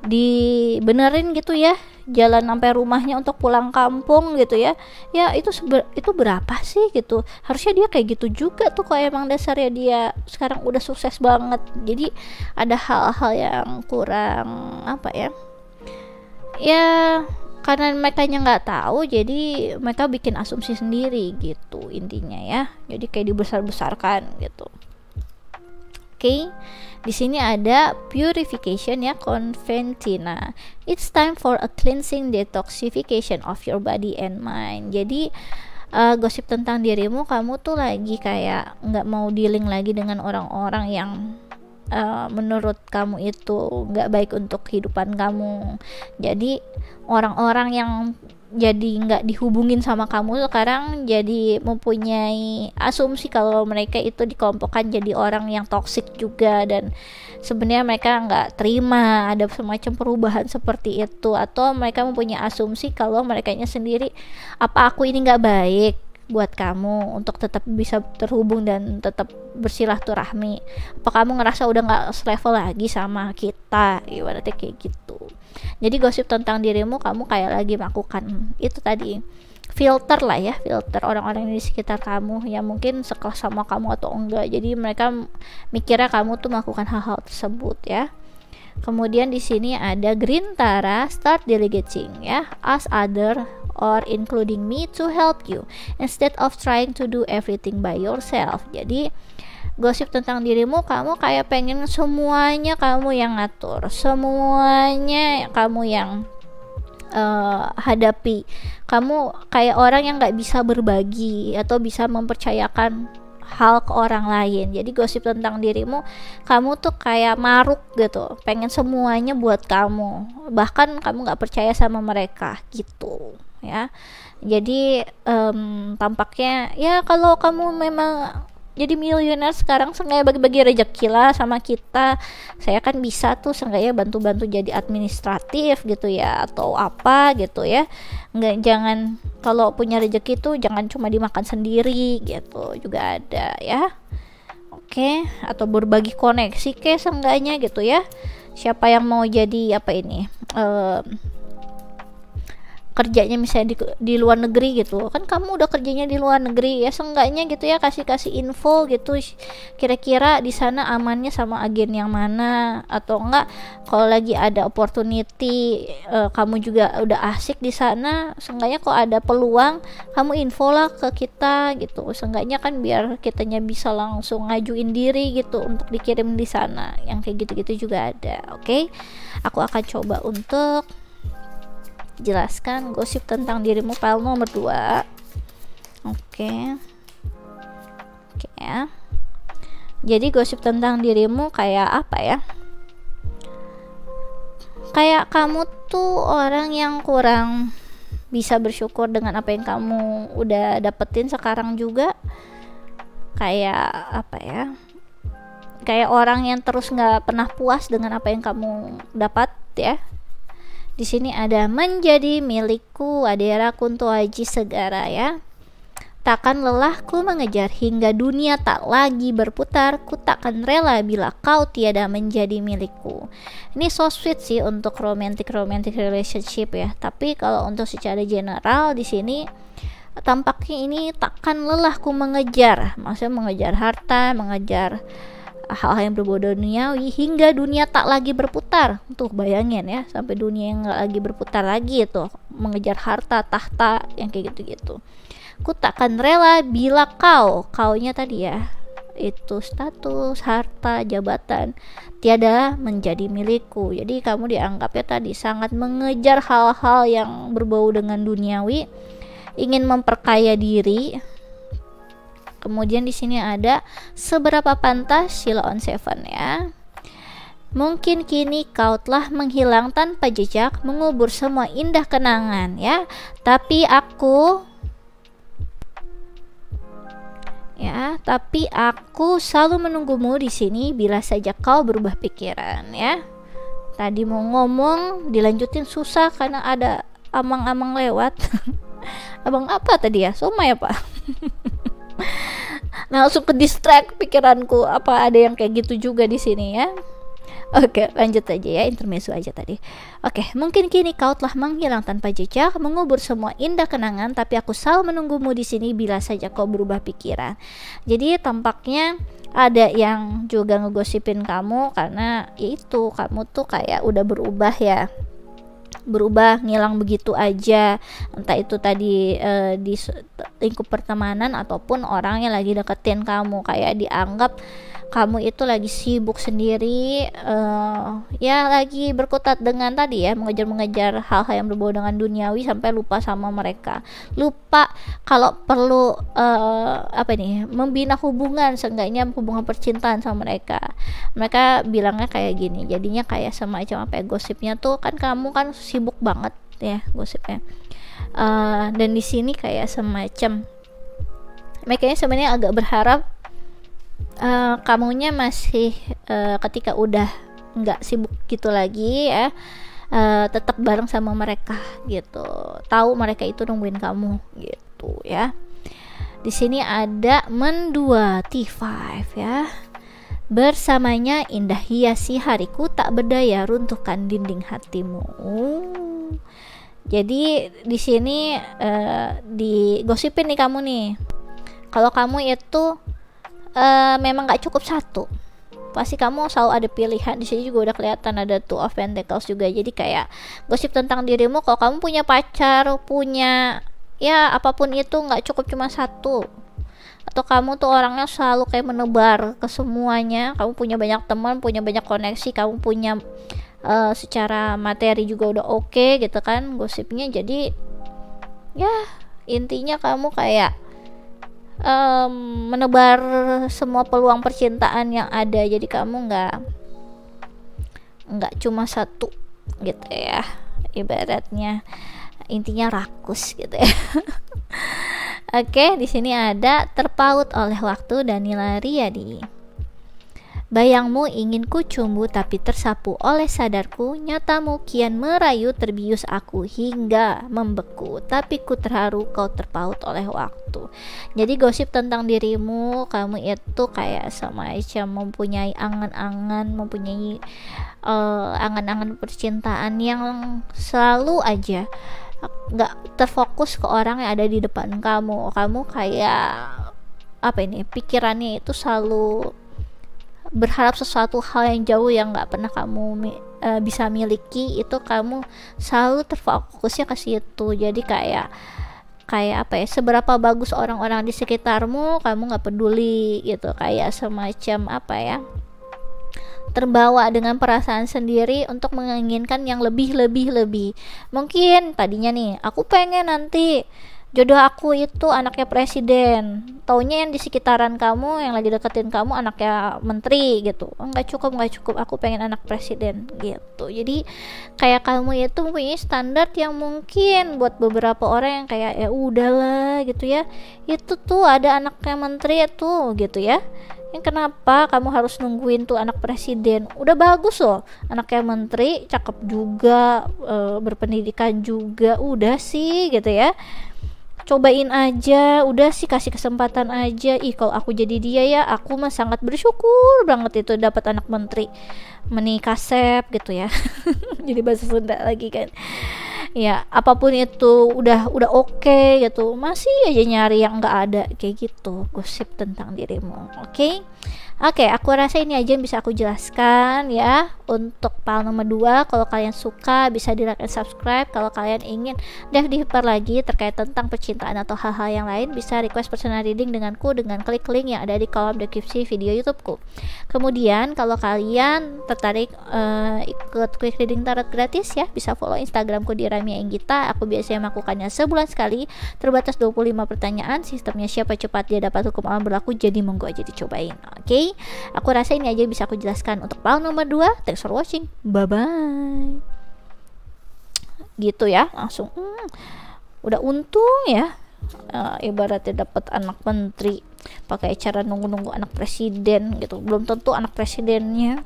dibenerin gitu ya, jalan sampai rumahnya untuk pulang kampung gitu ya. Ya itu berapa sih gitu. Harusnya dia kayak gitu juga tuh kalau emang dasarnya dia sekarang udah sukses banget. Jadi ada hal-hal yang kurang apa ya, karena mereka nggak tahu, jadi mereka bikin asumsi sendiri gitu intinya ya. Jadi kayak dibesar-besarkan gitu. Oke. Di sini ada purification ya, conventina. It's time for a cleansing detoxification of your body and mind. Jadi gosip tentang dirimu, kamu tuh lagi kayak nggak mau dealing lagi dengan orang-orang yang menurut kamu itu nggak baik untuk kehidupan kamu. Jadi orang-orang yang jadi nggak dihubungin sama kamu sekarang jadi mempunyai asumsi kalau mereka itu dikelompokkan jadi orang yang toksik juga, dan sebenarnya mereka nggak terima ada semacam perubahan seperti itu, atau mereka mempunyai asumsi kalau merekanya sendiri, apa aku ini nggak baik buat kamu untuk tetap bisa terhubung dan tetap bersilaturahmi, apa kamu ngerasa udah nggak selevel lagi sama kita, ibaratnya kayak gitu. Jadi gosip tentang dirimu, kamu kayak lagi melakukan itu tadi, filter lah ya, filter orang-orang di sekitar kamu yang mungkin sekelas sama kamu atau enggak. Jadi mereka mikirnya kamu tuh melakukan hal-hal tersebut ya. Kemudian di sini ada green Tara, start delegating ya, ask other or including me to help you instead of trying to do everything by yourself. Jadi gosip tentang dirimu, kamu kayak pengen semuanya kamu yang ngatur, semuanya kamu yang hadapi. Kamu kayak orang yang gak bisa berbagi atau bisa mempercayakan hal ke orang lain. Jadi gosip tentang dirimu, kamu tuh kayak maruk gitu, pengen semuanya buat kamu, bahkan kamu gak percaya sama mereka gitu ya. Jadi tampaknya ya kalau kamu memang jadi miliuner sekarang, seenggaknya bagi-bagi rezeki lah sama kita. Saya kan bisa tuh seenggaknya bantu-bantu jadi administratif gitu ya, atau apa gitu ya. Nggak, jangan, kalau punya rezeki tuh jangan cuma dimakan sendiri gitu, juga ada ya. Oke, atau berbagi koneksi ke seenggaknya gitu ya. Siapa yang mau jadi apa ini, kerjanya misalnya di luar negeri gitu kan, kamu udah kerjanya di luar negeri ya, seenggaknya gitu ya kasih info gitu, kira-kira di sana amannya sama agen yang mana, atau enggak kalau lagi ada opportunity kamu juga udah asik di sana, seenggaknya kalau ada peluang kamu info lah ke kita gitu, seenggaknya kan biar kitanya bisa langsung ngajuin diri gitu untuk dikirim di sana, yang kayak gitu-gitu juga ada. Oke, aku akan coba untuk jelaskan gosip tentang dirimu file nomor 2. Oke ya, jadi gosip tentang dirimu kayak apa ya, kayak kamu tuh orang yang kurang bisa bersyukur dengan apa yang kamu udah dapetin sekarang juga, kayak apa ya, kayak orang yang terus nggak pernah puas dengan apa yang kamu dapat ya. Di sini ada menjadi milikku, adera kuntu aji segara ya. Takkan lelah ku mengejar hingga dunia tak lagi berputar, ku takkan rela bila kau tiada menjadi milikku. Ini so sweet sih untuk romantic relationship ya. Tapi kalau untuk secara general di sini tampaknya ini takkan lelah ku mengejar, maksudnya mengejar harta, mengejar hal-hal yang berbau duniawi hingga dunia tak lagi berputar. Tuh bayangin ya, sampai dunia yang gak lagi berputar lagi tuh, mengejar harta, tahta, yang kayak gitu-gitu. Ku takkan rela bila kaunya tadi ya, itu status, harta, jabatan, tiada menjadi milikku. Jadi kamu dianggapnya tadi sangat mengejar hal-hal yang berbau dengan duniawi, ingin memperkaya diri. Kemudian di sini ada seberapa pantas Sheila on 7 ya. Mungkin kini kau telah menghilang tanpa jejak, mengubur semua indah kenangan ya. Tapi aku selalu menunggumu di sini bila saja kau berubah pikiran ya. Tadi mau ngomong dilanjutin susah karena ada amang-amang lewat. Abang apa tadi ya? Soma ya Pak? Langsung ke distract pikiranku, apa ada yang kayak gitu juga di sini ya. Oke, lanjut aja ya, intermezzo aja tadi. Oke, mungkin kini kau telah menghilang tanpa jejak, mengubur semua indah kenangan, tapi aku selalu menunggumu di sini bila saja kau berubah pikiran. Jadi tampaknya ada yang juga ngegosipin kamu karena itu kamu tuh kayak udah berubah ya, berubah ngilang begitu aja, entah itu tadi di lingkup pertemanan ataupun orang yang lagi deketin kamu, kayak dianggap kamu itu lagi sibuk sendiri, ya lagi berkutat dengan tadi ya, mengejar hal-hal yang berbau dengan duniawi sampai lupa sama mereka, lupa kalau perlu membina hubungan, seenggaknya hubungan percintaan sama mereka. Mereka bilangnya kayak gini, jadinya kayak semacam apa ya, gosipnya tuh kan kamu kan sibuk banget ya gosipnya, dan di sini kayak semacam mereka sebenarnya agak berharap kamunya masih ketika udah nggak sibuk gitu lagi ya, tetap bareng sama mereka gitu, tahu mereka itu nungguin kamu gitu ya. Di sini ada mendua T5 ya. Bersamanya indah hiasi hariku, tak berdaya runtuhkan dinding hatimu. Jadi di sini digosipin nih kamu nih, kalau kamu itu memang gak cukup satu, pasti kamu selalu ada pilihan. Di sini juga udah kelihatan ada Two of Pentacles juga. Jadi kayak gosip tentang dirimu, kalau kamu punya pacar, punya ya apapun itu, nggak cukup cuma satu, atau kamu tuh orangnya selalu kayak menebar ke semuanya, kamu punya banyak teman, punya banyak koneksi, kamu punya secara materi juga udah oke gitu kan gosipnya. Jadi ya intinya kamu kayak menebar semua peluang percintaan yang ada, jadi kamu nggak cuma satu gitu ya, ibaratnya intinya rakus gitu ya. Oke, di sini ada terpaut oleh waktu Danila Riyadi. Bayangmu ingin ku cumbu tapi tersapu oleh sadarku, nyatamu kian merayu terbius aku hingga membeku, tapi ku terharu kau terpaut oleh waktu. Jadi gosip tentang dirimu, kamu itu kayak semacam mempunyai angan-angan, mempunyai angan-angan percintaan yang selalu aja nggak terfokus ke orang yang ada di depan kamu kayak apa ini, pikirannya itu selalu berharap sesuatu hal yang jauh yang nggak pernah kamu bisa miliki, itu kamu selalu terfokusnya ke situ. Jadi kayak apa ya, seberapa bagus orang-orang di sekitarmu kamu nggak peduli gitu, kayak semacam apa ya, terbawa dengan perasaan sendiri untuk menginginkan yang lebih. Mungkin tadinya nih, aku pengen nanti jodoh aku itu anaknya presiden, taunya yang di sekitaran kamu yang lagi deketin kamu anaknya menteri gitu. Nggak cukup, aku pengen anak presiden gitu. Jadi kayak kamu itu punya standar yang mungkin buat beberapa orang yang kayak ya udahlah gitu ya, itu tuh ada anaknya menteri itu gitu ya, yang kenapa kamu harus nungguin tuh anak presiden? Udah bagus loh anaknya menteri, cakep juga, berpendidikan juga, udah sih gitu ya, cobain aja, udah sih kasih kesempatan aja. Kalau aku jadi dia ya, aku mah sangat bersyukur banget itu dapat anak menteri, menikasep gitu ya. Jadi bahasa Sunda lagi kan. Ya apapun itu udah oke gitu, masih aja nyari yang nggak ada kayak gitu, gosip tentang dirimu. Oke, aku rasa ini aja yang bisa aku jelaskan ya untuk file nomor 2. Kalau kalian suka bisa di like dan subscribe. Kalau kalian ingin dive deeper lagi terkait tentang percintaan atau hal-hal yang lain, bisa request personal reading denganku dengan klik link yang ada di kolom deskripsi video YouTubeku. Kemudian kalau kalian tertarik ikut quick reading tarot gratis ya, bisa follow Instagramku di Ramia Enggita. Aku biasanya melakukannya sebulan sekali, terbatas 25 pertanyaan. Sistemnya siapa cepat dia dapat hukum alam berlaku, jadi monggo aja dicobain. Oke, aku rasa ini aja bisa aku jelaskan untuk file nomor 2. Thanks for watching, bye bye. Gitu ya, langsung udah untung ya, ibaratnya dapat anak menteri pakai cara nunggu anak presiden gitu. Belum tentu anak presidennya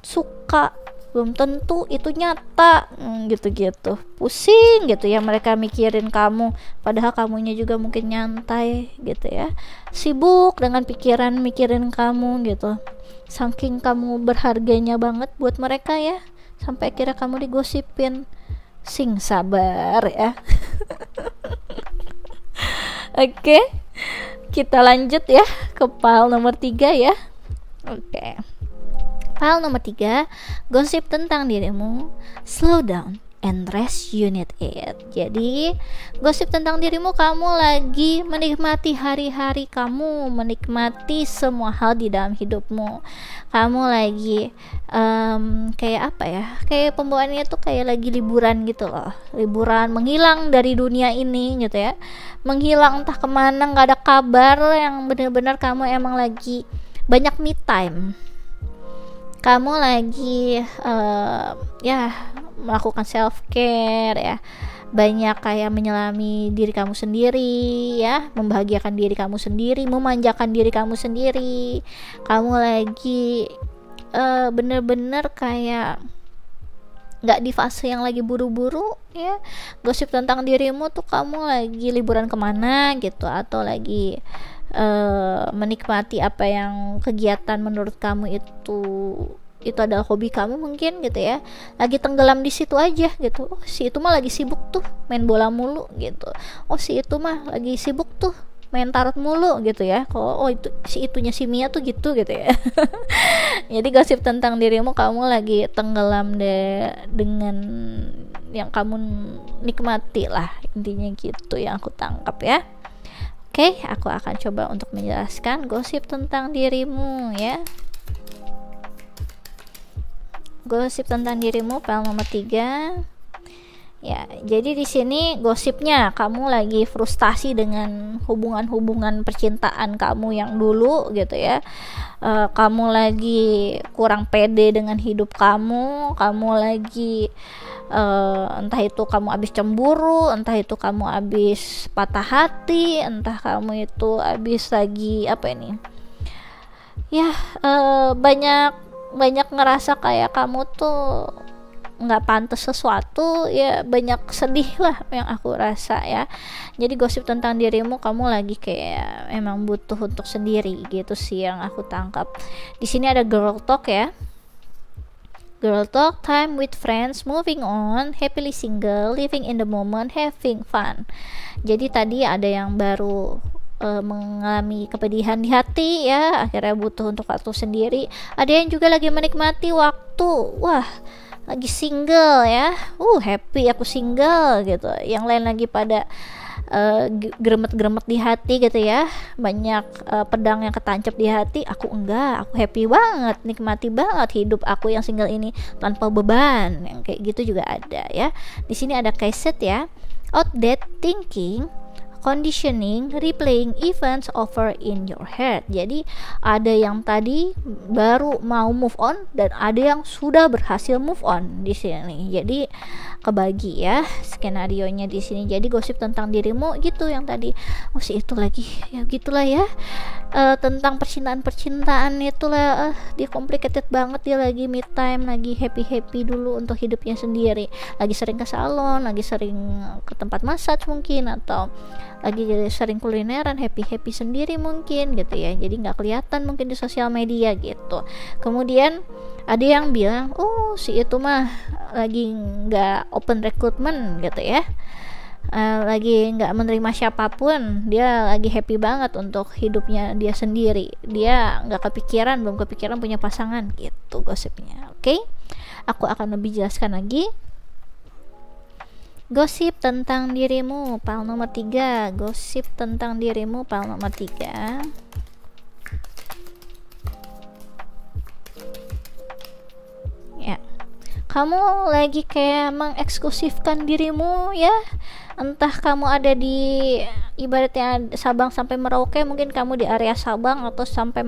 suka, belum tentu itu nyata, gitu pusing gitu ya mereka mikirin kamu, padahal kamunya juga mungkin nyantai gitu ya, sibuk dengan pikiran mikirin kamu gitu, saking kamu berharganya banget buat mereka ya, sampai akhirnya kamu digosipin. Sing sabar ya. Oke, kita lanjut ya ke file nomor 3 ya. Oke. File nomor 3, gosip tentang dirimu. Slow down and rest, you need it. Jadi gosip tentang dirimu, kamu lagi menikmati hari-hari kamu, menikmati semua hal di dalam hidupmu. Kamu lagi kayak apa ya, kayak pembawaannya tuh kayak lagi liburan gitu loh, liburan menghilang dari dunia ini gitu ya, menghilang entah kemana, nggak ada kabar, yang benar-benar kamu emang lagi banyak me time. Kamu lagi ya melakukan self care ya, banyak kayak menyelami diri kamu sendiri ya, membahagiakan diri kamu sendiri, memanjakan diri kamu sendiri. Kamu lagi bener-bener kayak nggak di fase yang lagi buru-buru ya. Gosip tentang dirimu tuh kamu lagi liburan kemana gitu, atau lagi menikmati apa yang kegiatan menurut kamu itu adalah hobi kamu mungkin gitu ya, lagi tenggelam di situ aja gitu. Oh si itu mah lagi sibuk tuh main bola mulu gitu, oh si itu mah lagi sibuk tuh main tarot mulu gitu ya. Oh itu si itunya si Mia tuh gitu ya. Jadi gosip tentang dirimu, kamu lagi tenggelam dengan yang kamu nikmati lah, intinya gitu yang aku tangkap ya. Oke, aku akan coba untuk menjelaskan gosip tentang dirimu ya. Gosip tentang dirimu file nomor 3. Ya, jadi di sini gosipnya kamu lagi frustasi dengan hubungan-hubungan percintaan kamu yang dulu gitu ya. Kamu lagi kurang pede dengan hidup kamu lagi entah itu kamu habis cemburu, entah itu kamu habis patah hati, entah kamu itu habis lagi apa ini ya, banyak ngerasa kayak kamu tuh nggak pantas sesuatu ya, banyak sedih lah yang aku rasa ya. Jadi gosip tentang dirimu, kamu lagi kayak emang butuh untuk sendiri gitu sih yang aku tangkap. Di sini ada girl talk ya. Girl talk, time with friends, moving on, happily single, living in the moment, having fun. Jadi tadi ada yang baru mengalami kepedihan di hati ya, akhirnya butuh untuk waktu sendiri. Ada yang juga lagi menikmati waktu, wah lagi single ya, happy aku single gitu. Yang lain lagi pada geremet-geremet di hati gitu ya, banyak pedang yang ketancap di hati. Aku enggak, aku happy banget, nikmati banget hidup aku yang single ini tanpa beban. Yang kayak gitu juga ada ya. Di sini ada keset ya, outdated thinking, conditioning, replaying events over in your head. Jadi ada yang tadi baru mau move on dan ada yang sudah berhasil move on di sini. Jadi kebagi ya skenarionya di sini. Jadi gosip tentang dirimu gitu yang tadi. Si itu lagi ya gitulah ya. Tentang percintaan itulah dia complicated banget, dia lagi me time, lagi happy dulu untuk hidupnya sendiri. Lagi sering ke salon, lagi sering ke tempat massage mungkin, atau lagi sering kulineran, happy sendiri mungkin gitu ya. Jadi nggak kelihatan mungkin di sosial media gitu. Kemudian ada yang bilang, si itu mah lagi nggak open recruitment gitu ya, lagi nggak menerima siapapun, dia lagi happy banget untuk hidupnya dia sendiri, dia belum kepikiran punya pasangan gitu gosipnya. Oke, aku akan lebih jelaskan lagi. Gosip tentang dirimu, pile nomor 3. Gosip tentang dirimu, pile nomor 3. Ya, kamu lagi kayak mengeksklusifkan dirimu ya. Entah kamu ada di ibaratnya Sabang sampai Merauke, mungkin kamu di area Sabang atau sampai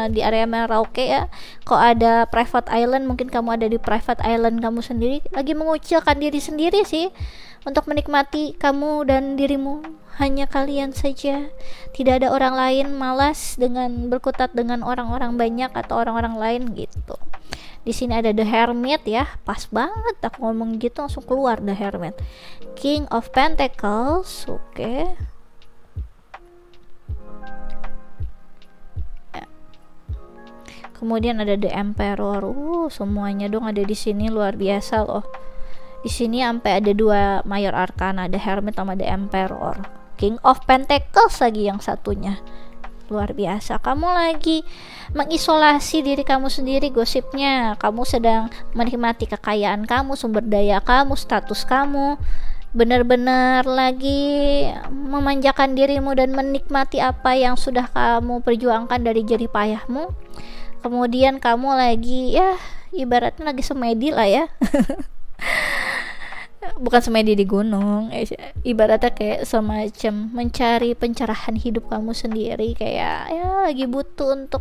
di area Merauke ya. Kok ada private island, mungkin kamu ada di private island kamu sendiri, lagi mengucilkan diri sendiri sih untuk menikmati kamu dan dirimu, hanya kalian saja, tidak ada orang lain, malas dengan berkutat dengan orang-orang banyak atau orang-orang lain gitu. Di sini ada The Hermit ya, pas banget aku ngomong gitu langsung keluar The Hermit. King of Pentacles, oke. Kemudian ada The Emperor. Semuanya dong ada di sini, luar biasa loh. Di sini sampai ada 2 mayor arcana, The Hermit sama The Emperor. King of Pentacles lagi yang satunya. Luar biasa, kamu lagi mengisolasi diri kamu sendiri gosipnya. Kamu sedang menikmati kekayaan kamu, sumber daya kamu, status kamu, benar-benar lagi memanjakan dirimu dan menikmati apa yang sudah kamu perjuangkan dari jerih payahmu. Kemudian kamu lagi ya ibaratnya lagi semedi lah ya. Bukan semedi di gunung, ibaratnya kayak semacam mencari pencerahan hidup kamu sendiri, kayak ya lagi butuh untuk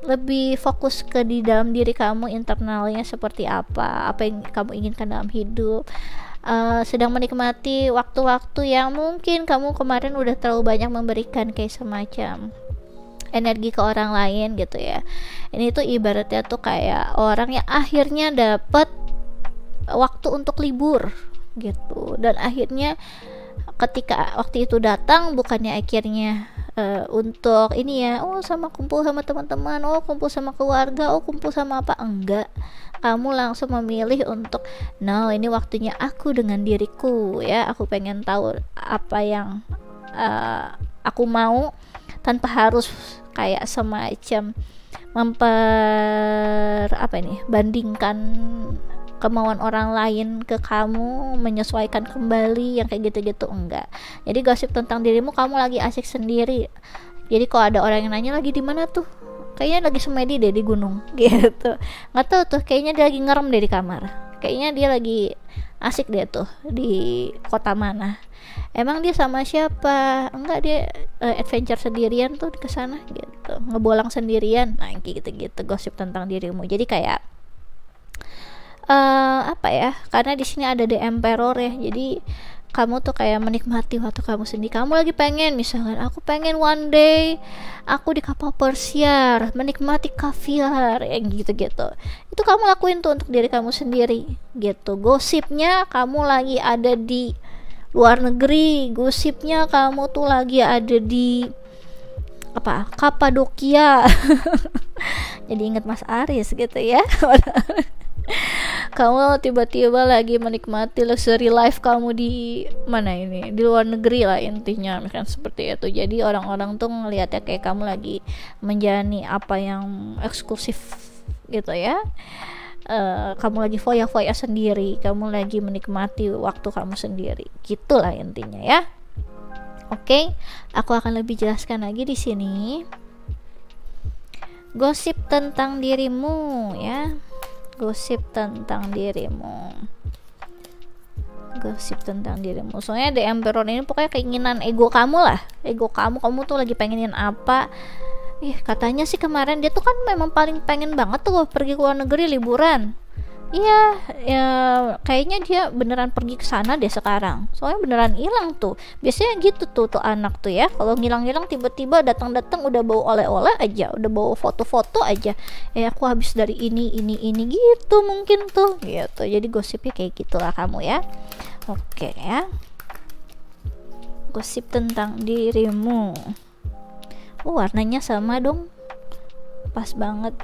lebih fokus ke di dalam diri kamu, internalnya seperti apa yang kamu inginkan dalam hidup. Sedang menikmati waktu-waktu yang mungkin kamu kemarin udah terlalu banyak memberikan kayak semacam energi ke orang lain gitu ya. Ini tuh ibaratnya tuh kayak orang yang akhirnya dapat waktu untuk libur gitu, dan akhirnya ketika waktu itu datang bukannya akhirnya untuk ini ya, sama kumpul sama teman-teman, kumpul sama keluarga, kumpul sama apa, enggak, kamu langsung memilih untuk ini waktunya aku dengan diriku ya, aku pengen tahu apa yang aku mau tanpa harus kayak semacam bandingkan kemauan orang lain ke kamu, menyesuaikan kembali yang kayak gitu-gitu, enggak. Jadi gosip tentang dirimu, kamu lagi asik sendiri. Jadi kalau ada orang yang nanya lagi di mana tuh, kayaknya lagi semedi deh di gunung gitu, nggak tahu tuh, kayaknya dia lagi ngerem deh di kamar, kayaknya dia lagi asik deh tuh di kota mana. Emang dia sama siapa? Enggak, dia adventure sendirian tuh ke sana gitu, ngebolang sendirian. Nah kayak gitu-gitu gosip tentang dirimu. Jadi kayak karena di sini ada The Emperor ya, jadi kamu tuh kayak menikmati waktu kamu sendiri. Kamu lagi pengen, misalkan aku pengen one day aku di kapal persiar, menikmati kaviar yang gitu-gitu. Itu kamu lakuin tuh untuk diri kamu sendiri gitu. Gosipnya kamu lagi ada di luar negeri, gosipnya kamu tuh lagi ada di apa Kapadokia. Jadi ingat Mas Aris gitu ya. Kamu tiba-tiba lagi menikmati luxury life kamu di mana ini, di luar negeri lah intinya, misalkan seperti itu. Jadi orang-orang tuh ngelihatnya kayak kamu lagi menjalani apa yang eksklusif gitu ya. Kamu lagi foya-foya sendiri, kamu lagi menikmati waktu kamu sendiri, gitulah intinya ya. Oke, aku akan lebih jelaskan lagi di sini. Gosip tentang dirimu ya. Gosip tentang dirimu. Soalnya The Emperor ini pokoknya keinginan ego kamu lah. Ego kamu tuh lagi pengenin apa. Katanya sih kemarin dia tuh kan memang paling pengen banget tuh pergi ke luar negeri liburan. Iya, ya kayaknya dia beneran pergi ke sana deh sekarang. Soalnya beneran hilang tuh. Biasanya gitu tuh anak tuh ya. Kalau ngilang-ngilang tiba-tiba datang-datang udah bawa oleh-oleh aja, udah bawa foto-foto aja. Aku habis dari ini gitu mungkin tuh gitu. Jadi gosipnya kayak gitulah kamu ya. Oke ya. Gosip tentang dirimu. Warnanya sama dong. Pas banget.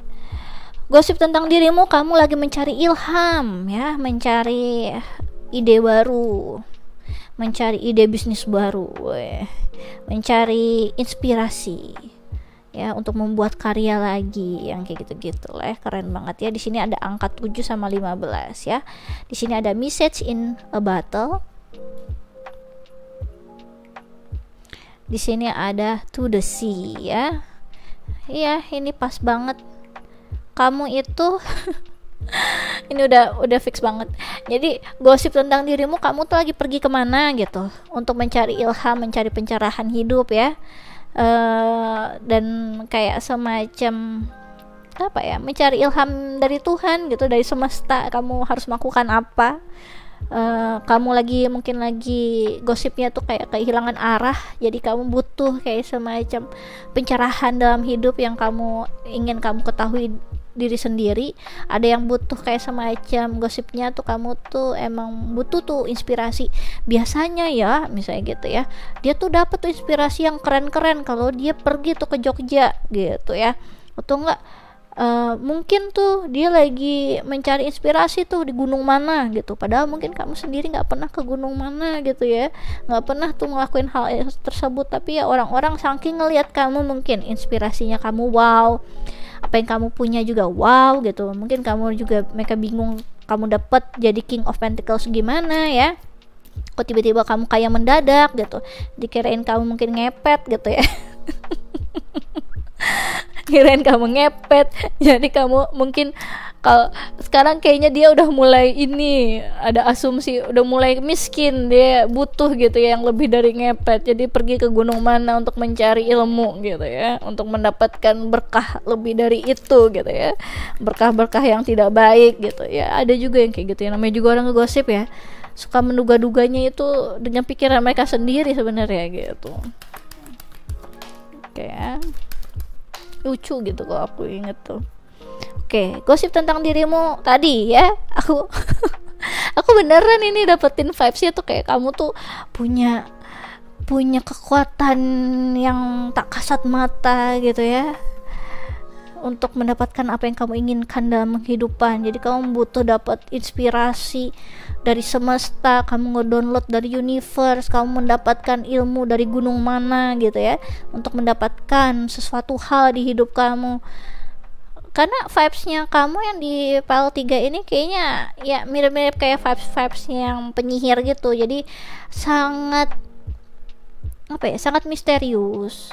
Gosip tentang dirimu, kamu lagi mencari ilham ya, mencari ide baru, mencari ide bisnis baru, mencari inspirasi ya untuk membuat karya lagi yang kayak gitu-gitu lah. Keren banget ya. Di sini ada angka 7 sama 15 ya. Di sini ada message in a bottle. Di sini ada to the sea ya. Iya, ini pas banget. Kamu itu ini udah fix banget. Jadi gosip tentang dirimu, kamu tuh lagi pergi kemana gitu untuk mencari ilham, mencari pencerahan hidup ya. Dan kayak semacam apa ya, mencari ilham dari Tuhan gitu, dari semesta. Kamu harus melakukan apa. Kamu mungkin lagi gosipnya tuh kayak kehilangan arah, jadi kamu butuh kayak semacam pencerahan dalam hidup yang kamu ingin kamu ketahui diri sendiri. Ada yang butuh kayak semacam gosipnya tuh kamu tuh emang butuh tuh inspirasi. Biasanya ya misalnya gitu ya, dia tuh dapat tuh inspirasi yang keren-keren kalau dia pergi tuh ke Jogja gitu ya, atau enggak mungkin tuh dia lagi mencari inspirasi tuh di gunung mana gitu, padahal mungkin kamu sendiri nggak pernah ke gunung mana gitu ya, nggak pernah tuh ngelakuin hal tersebut. Tapi ya orang-orang saking ngelihat kamu, mungkin inspirasinya kamu wow, apa yang kamu punya juga wow gitu. Mungkin kamu juga, mereka bingung kamu dapat jadi King of Pentacles gimana ya, kok tiba-tiba kamu kayak mendadak gitu, dikirain kamu mungkin ngepet gitu ya. Kirain kamu ngepet, jadi kamu mungkin kalau sekarang kayaknya dia udah mulai ini, ada asumsi udah mulai miskin, dia butuh gitu ya yang lebih dari ngepet, jadi pergi ke gunung mana untuk mencari ilmu gitu ya, untuk mendapatkan berkah lebih dari itu gitu ya, berkah-berkah yang tidak baik gitu ya. Ada juga yang kayak gitu ya, namanya juga orang ngegosip ya, suka menduga-duganya itu dengan pikiran mereka sendiri sebenarnya gitu. Oke ya, lucu gitu kalau aku inget tuh. Oke, gosip tentang dirimu tadi ya, aku beneran ini dapetin vibesnya tuh kayak kamu tuh punya kekuatan yang tak kasat mata gitu ya, untuk mendapatkan apa yang kamu inginkan dalam kehidupan. Jadi kamu butuh dapat inspirasi dari semesta, kamu ngedownload dari universe, kamu mendapatkan ilmu dari gunung mana gitu ya, untuk mendapatkan sesuatu hal di hidup kamu. Karena vibesnya kamu yang di file 3 ini kayaknya ya mirip-mirip kayak vibes-vibesnya yang penyihir gitu. Jadi sangat apa ya, sangat misterius.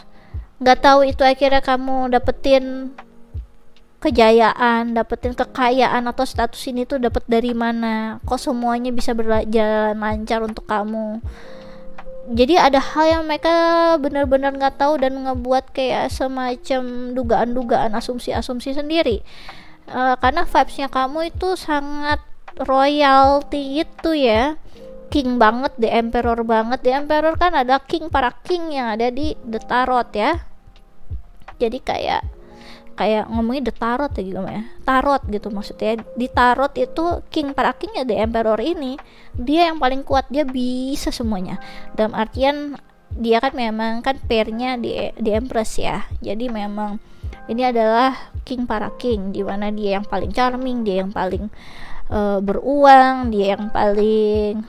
Nggak tahu itu akhirnya kamu dapetin kejayaan, dapetin kekayaan atau status ini tuh dapat dari mana, kok semuanya bisa berjalan lancar untuk kamu. Jadi ada hal yang mereka benar-benar nggak tahu dan ngebuat kayak semacam dugaan-dugaan, asumsi-asumsi sendiri. Karena vibesnya kamu itu sangat royalty itu ya, king banget, the emperor banget. The emperor kan ada king, para king yang ada di the tarot ya. Jadi kayak ngomongnya the tarot ya gimana ya, tarot gitu maksudnya. Di tarot itu king, para king ya the emperor ini, dia yang paling kuat, dia bisa semuanya. Dalam artian dia kan memang kan pairnya di Empress ya, jadi memang ini adalah king para king, di mana dia yang paling charming, dia yang paling beruang, dia yang paling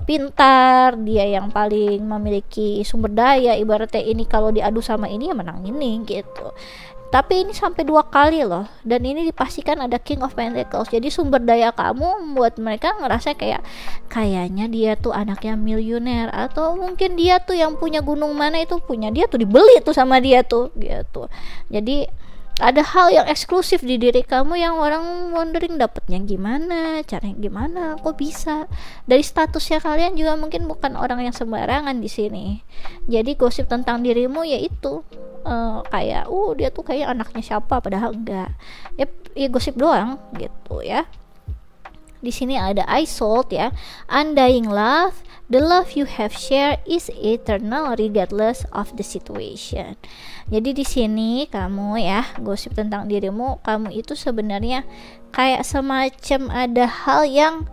pintar, dia yang paling memiliki sumber daya. Ibaratnya ini kalau diadu sama ini ya menang ini gitu. Tapi ini sampai 2 kali loh, dan ini dipastikan ada King of Pentacles. Jadi sumber daya kamu membuat mereka ngerasa kayaknya dia tuh anaknya miliuner, atau mungkin dia tuh yang punya gunung mana itu punya dia tuh, dibeli tuh sama dia tuh gitu. Jadi ada hal yang eksklusif di diri kamu yang orang wondering dapetnya gimana, caranya gimana, kok bisa. Dari statusnya kalian juga mungkin bukan orang yang sembarangan di sini. Jadi gosip tentang dirimu yaitu kayak dia tuh kayak anaknya siapa, padahal enggak. Ya gosip doang gitu ya. Di sini ada Isolde ya, undying love, the love you have shared is eternal regardless of the situation. Jadi di sini kamu ya, gosip tentang dirimu, kamu itu sebenarnya kayak semacam ada hal yang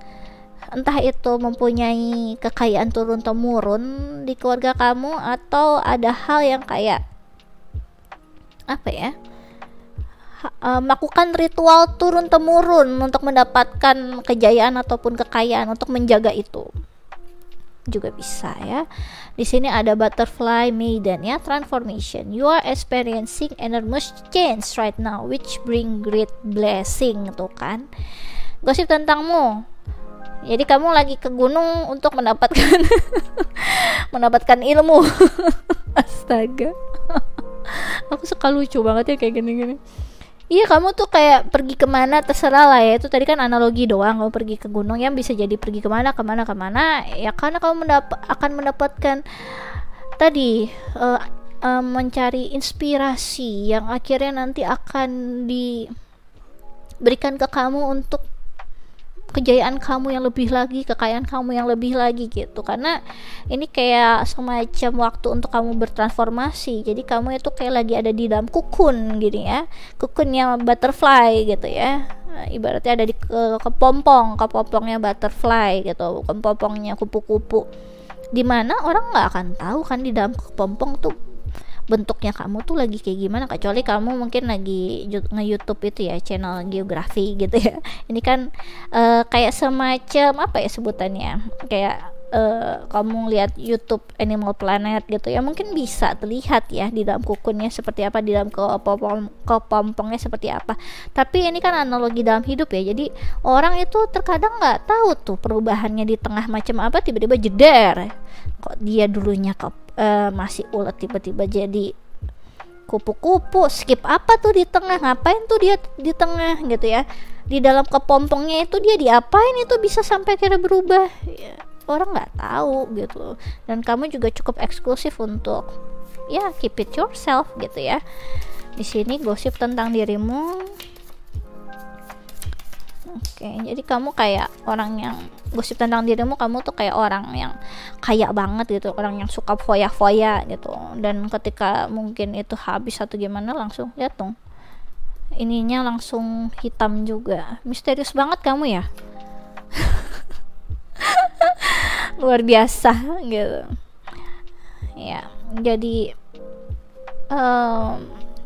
entah itu mempunyai kekayaan turun temurun di keluarga kamu, atau ada hal yang kayak apa ya, melakukan ritual turun temurun untuk mendapatkan kejayaan ataupun kekayaan, untuk menjaga itu juga bisa ya. Di sini ada Butterfly Maiden ya, transformation. You are experiencing enormous change right now which bring great blessing, tuh kan. Gosip tentangmu. Jadi kamu lagi ke gunung untuk mendapatkan mendapatkan ilmu. Astaga. Aku suka lucu banget ya kayak gini-gini. Iya, kamu tuh kayak pergi kemana terserah lah ya. Itu tadi kan analogi doang. Kamu pergi ke gunung yang bisa jadi pergi kemana ya, karena kamu akan mendapatkan tadi mencari inspirasi yang akhirnya nanti akan diberikan ke kamu untuk kejayaan kamu yang lebih lagi, kekayaan kamu yang lebih lagi gitu. Karena ini kayak semacam waktu untuk kamu bertransformasi. Jadi kamu itu kayak lagi ada di dalam kukun gini ya, kukunnya butterfly gitu ya. Ibaratnya ada di kepompongnya butterfly gitu, kepompongnya kupu-kupu, dimana orang nggak akan tahu kan di dalam kepompong tuh bentuknya kamu tuh lagi kayak gimana, kecuali kamu mungkin lagi nge-YouTube itu ya, channel geografi gitu ya. Ini kan kayak semacam apa ya sebutannya, kayak kamu lihat YouTube Animal Planet gitu ya, mungkin bisa terlihat ya di dalam kukunnya seperti apa, di dalam kepompongnya seperti apa. Tapi ini kan analogi dalam hidup ya, jadi orang itu terkadang nggak tahu tuh perubahannya di tengah macam apa, tiba-tiba jeder, kok dia dulunya masih ulet tiba-tiba jadi kupu-kupu, skip apa tuh di tengah, ngapain tuh dia di tengah gitu ya, di dalam kepompongnya itu dia diapain itu bisa sampai kira berubah ya, orang nggak tahu gitu. Dan kamu juga cukup eksklusif untuk ya keep it yourself gitu ya. Di sini gosip tentang dirimu. Oke, jadi kamu kayak orang yang gosip tentang dirimu, kamu tuh kayak orang yang kaya banget gitu, orang yang suka foya-foya gitu. Dan ketika mungkin itu habis atau gimana, langsung lihat dong, ininya langsung hitam juga. Misterius banget kamu ya. Luar biasa gitu ya. Jadi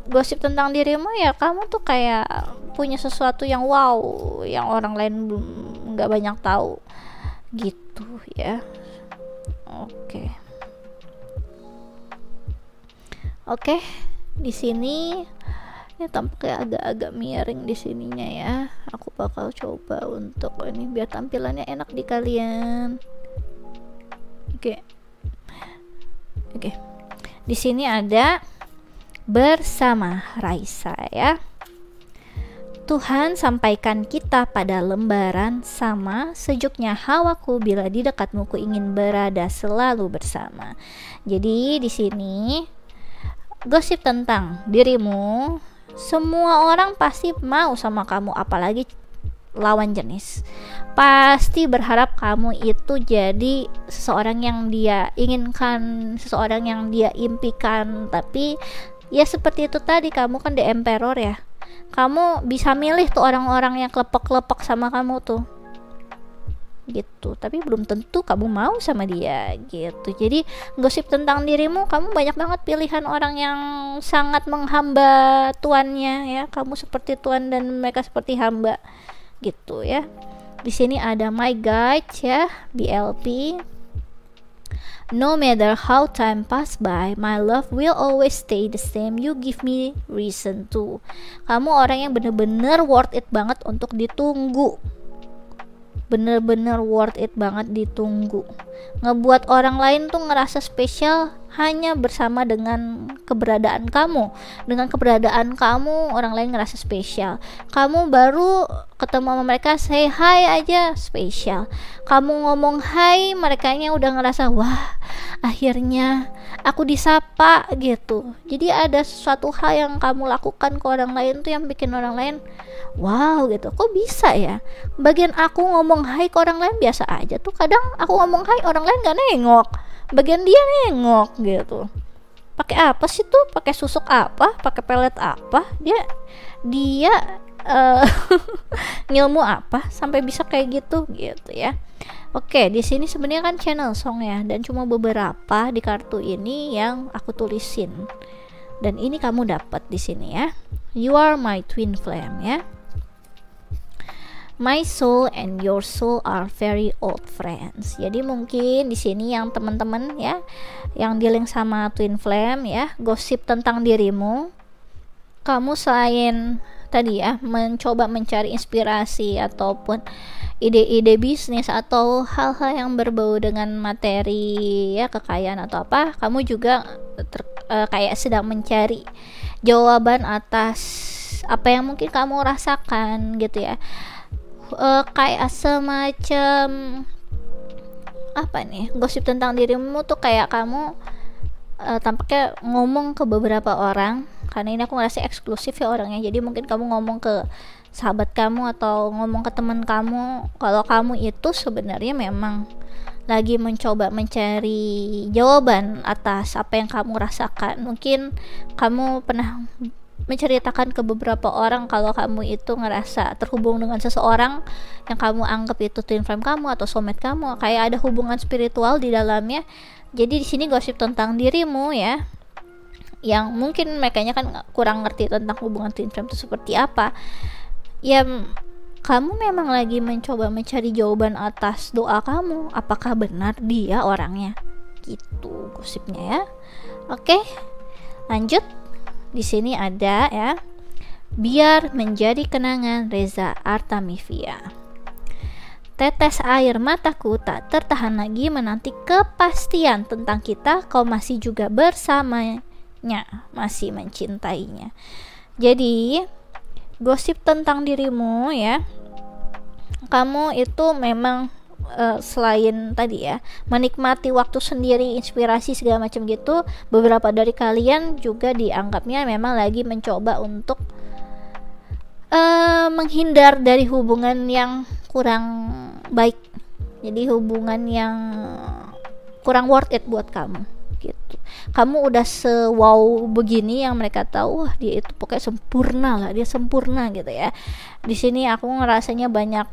gosip tentang dirimu ya, kamu tuh kayak punya sesuatu yang wow, yang orang lain belum nggak banyak tahu gitu ya. Oke, di sini ini tampaknya agak-agak miring di sininya ya. Aku bakal coba untuk ini biar tampilannya enak di kalian. Oke. Di sini ada bersama Raisa ya. Tuhan sampaikan kita pada lembaran sama, sejuknya hawaku bila di dekatmu ku ingin berada selalu bersama. Jadi di sini gosip tentang dirimu, semua orang pasti mau sama kamu, apalagi lawan jenis. Pasti berharap kamu itu jadi seseorang yang dia inginkan, seseorang yang dia impikan. Tapi ya seperti itu tadi, kamu kan the emperor ya. Kamu bisa milih tuh orang-orang yang klepek-klepek sama kamu tuh. gitu, tapi belum tentu kamu mau sama dia gitu. Jadi gosip tentang dirimu, kamu banyak banget pilihan orang yang sangat menghamba tuannya ya, kamu seperti tuan dan mereka seperti hamba gitu ya. Di sini ada my guide ya, BLP. No matter how time pass by, my love will always stay the same. You give me reason to. Kamu orang yang bener-bener worth it banget untuk ditunggu. Bener-bener worth it banget ditunggu. Ngebuat orang lain tuh ngerasa spesial hanya bersama dengan keberadaan kamu. Dengan keberadaan kamu, orang lain ngerasa spesial. Kamu baru ketemu sama mereka, say hi aja spesial. Kamu ngomong hai, merekanya udah ngerasa wah, akhirnya aku disapa gitu. Jadi ada sesuatu hal yang kamu lakukan ke orang lain tuh yang bikin orang lain wow gitu, kok bisa ya. Bagian aku ngomong hai ke orang lain biasa aja tuh, kadang aku ngomong hai orang lain gak nengok, bagian dia nengok gitu. Pakai apa sih tuh, pakai susuk apa, pakai pelet apa, dia ngilmu apa sampai bisa kayak gitu ya. Oke, di sini sebenarnya kan channel song ya, dan cuma beberapa di kartu ini yang aku tulisin. Dan ini kamu dapat di sini ya. You are my twin flame ya. My soul and your soul are very old friends. Jadi mungkin di sini yang teman-teman ya, yang dealing sama twin flame ya, gosip tentang dirimu. Kamu selain tadi ya mencoba mencari inspirasi ataupun ide-ide bisnis atau hal-hal yang berbau dengan materi ya, kekayaan atau apa, kamu juga kayak sedang mencari jawaban atas apa yang mungkin kamu rasakan gitu ya. Kayak semacam apa nih, gosip tentang dirimu tuh kayak kamu tampaknya ngomong ke beberapa orang, karena ini aku ngerasa eksklusif ya orangnya. Jadi mungkin kamu ngomong ke sahabat kamu atau ngomong ke teman kamu kalau kamu itu sebenarnya memang lagi mencoba mencari jawaban atas apa yang kamu rasakan. Mungkin kamu pernah menceritakan ke beberapa orang kalau kamu itu ngerasa terhubung dengan seseorang yang kamu anggap itu twin flame kamu atau soulmate kamu, kayak ada hubungan spiritual di dalamnya. Jadi di sini gosip tentang dirimu ya, yang mungkin mereka kan kurang ngerti tentang hubungan twin flame itu seperti apa. Ya kamu memang lagi mencoba mencari jawaban atas doa kamu, apakah benar dia orangnya gitu gosipnya ya. Oke, lanjut. Di sini ada ya, biar menjadi kenangan, Reza Artamevia. Tetes air mataku tak tertahan lagi menanti kepastian tentang kita, kau masih juga bersamanya, masih mencintainya. Jadi gosip tentang dirimu ya, kamu itu memang selain tadi ya menikmati waktu sendiri, inspirasi segala macam gitu, beberapa dari kalian juga dianggapnya memang lagi mencoba untuk menghindar dari hubungan yang kurang baik, jadi hubungan yang kurang worth it buat kamu gitu. Kamu udah se-wow begini yang mereka tahu, wah dia itu pokoknya sempurna lah, dia sempurna gitu ya. Di sini aku ngerasanya banyak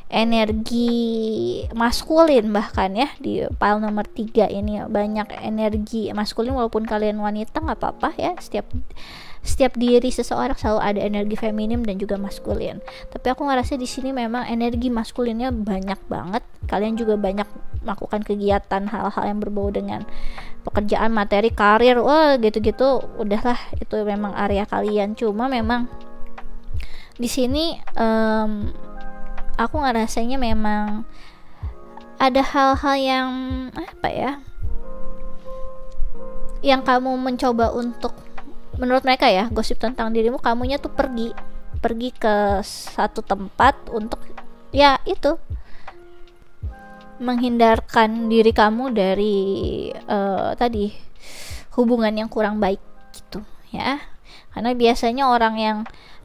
energi maskulin, bahkan ya di pile nomor 3 ini banyak energi maskulin. Walaupun kalian wanita nggak apa-apa ya, setiap diri seseorang selalu ada energi feminim dan juga maskulin, tapi aku ngerasa di sini memang energi maskulinnya banyak banget. Kalian juga banyak melakukan kegiatan hal-hal yang berbau dengan pekerjaan, materi, karir, wah gitu-gitu, udahlah itu memang area kalian. Cuma memang di sini aku ngerasanya memang ada hal-hal yang apa ya, yang kamu mencoba untuk, menurut mereka ya, gosip tentang dirimu, kamunya tuh pergi ke satu tempat untuk ya itu menghindarkan diri kamu dari tadi hubungan yang kurang baik gitu ya. Karena biasanya orang yang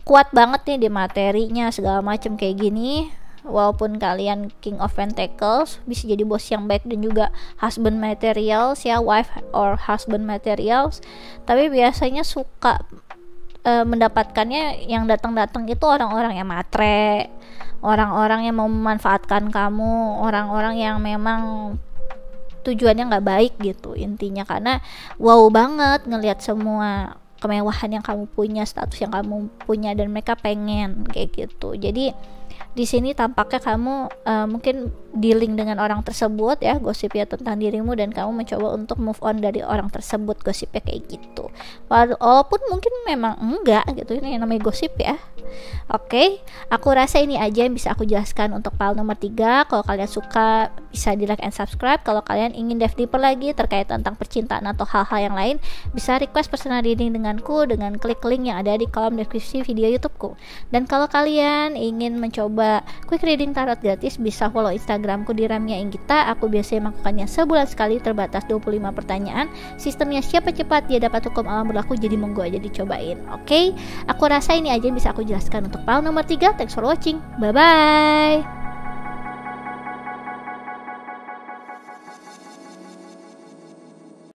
kuat banget nih di materinya segala macam kayak gini, walaupun kalian King of Pentacles, bisa jadi bos yang baik dan juga husband materials ya, wife or husband materials, tapi biasanya suka mendapatkannya yang datang-datang itu orang-orang yang matre, orang-orang yang mau memanfaatkan kamu, orang-orang yang memang tujuannya nggak baik gitu intinya. Karena wow banget ngelihat semua kemewahan yang kamu punya, status yang kamu punya, dan mereka pengen kayak gitu. Jadi di sini tampaknya kamu mungkin dealing dengan orang tersebut ya, gosipnya tentang dirimu, dan kamu mencoba untuk move on dari orang tersebut, gosipnya kayak gitu. Walaupun mungkin memang enggak gitu, ini yang namanya gosip ya. Oke, aku rasa ini aja yang bisa aku jelaskan untuk file nomor 3. Kalau kalian suka bisa di like and subscribe. Kalau kalian ingin dive deeper lagi terkait tentang percintaan atau hal-hal yang lain, bisa request personal reading denganku dengan klik link yang ada di kolom deskripsi video YouTubeku. Dan kalau kalian ingin mencoba quick reading tarot gratis, bisa follow Instagramku di Ramia Inggita. Aku biasanya melakukannya sebulan sekali, terbatas 25 pertanyaan. Sistemnya siapa cepat dia dapat hukum alam berlaku, jadi monggo aja dicobain. Oke, aku rasa ini aja yang bisa aku jelaskan untuk file nomor 3. Thanks for watching. Bye bye.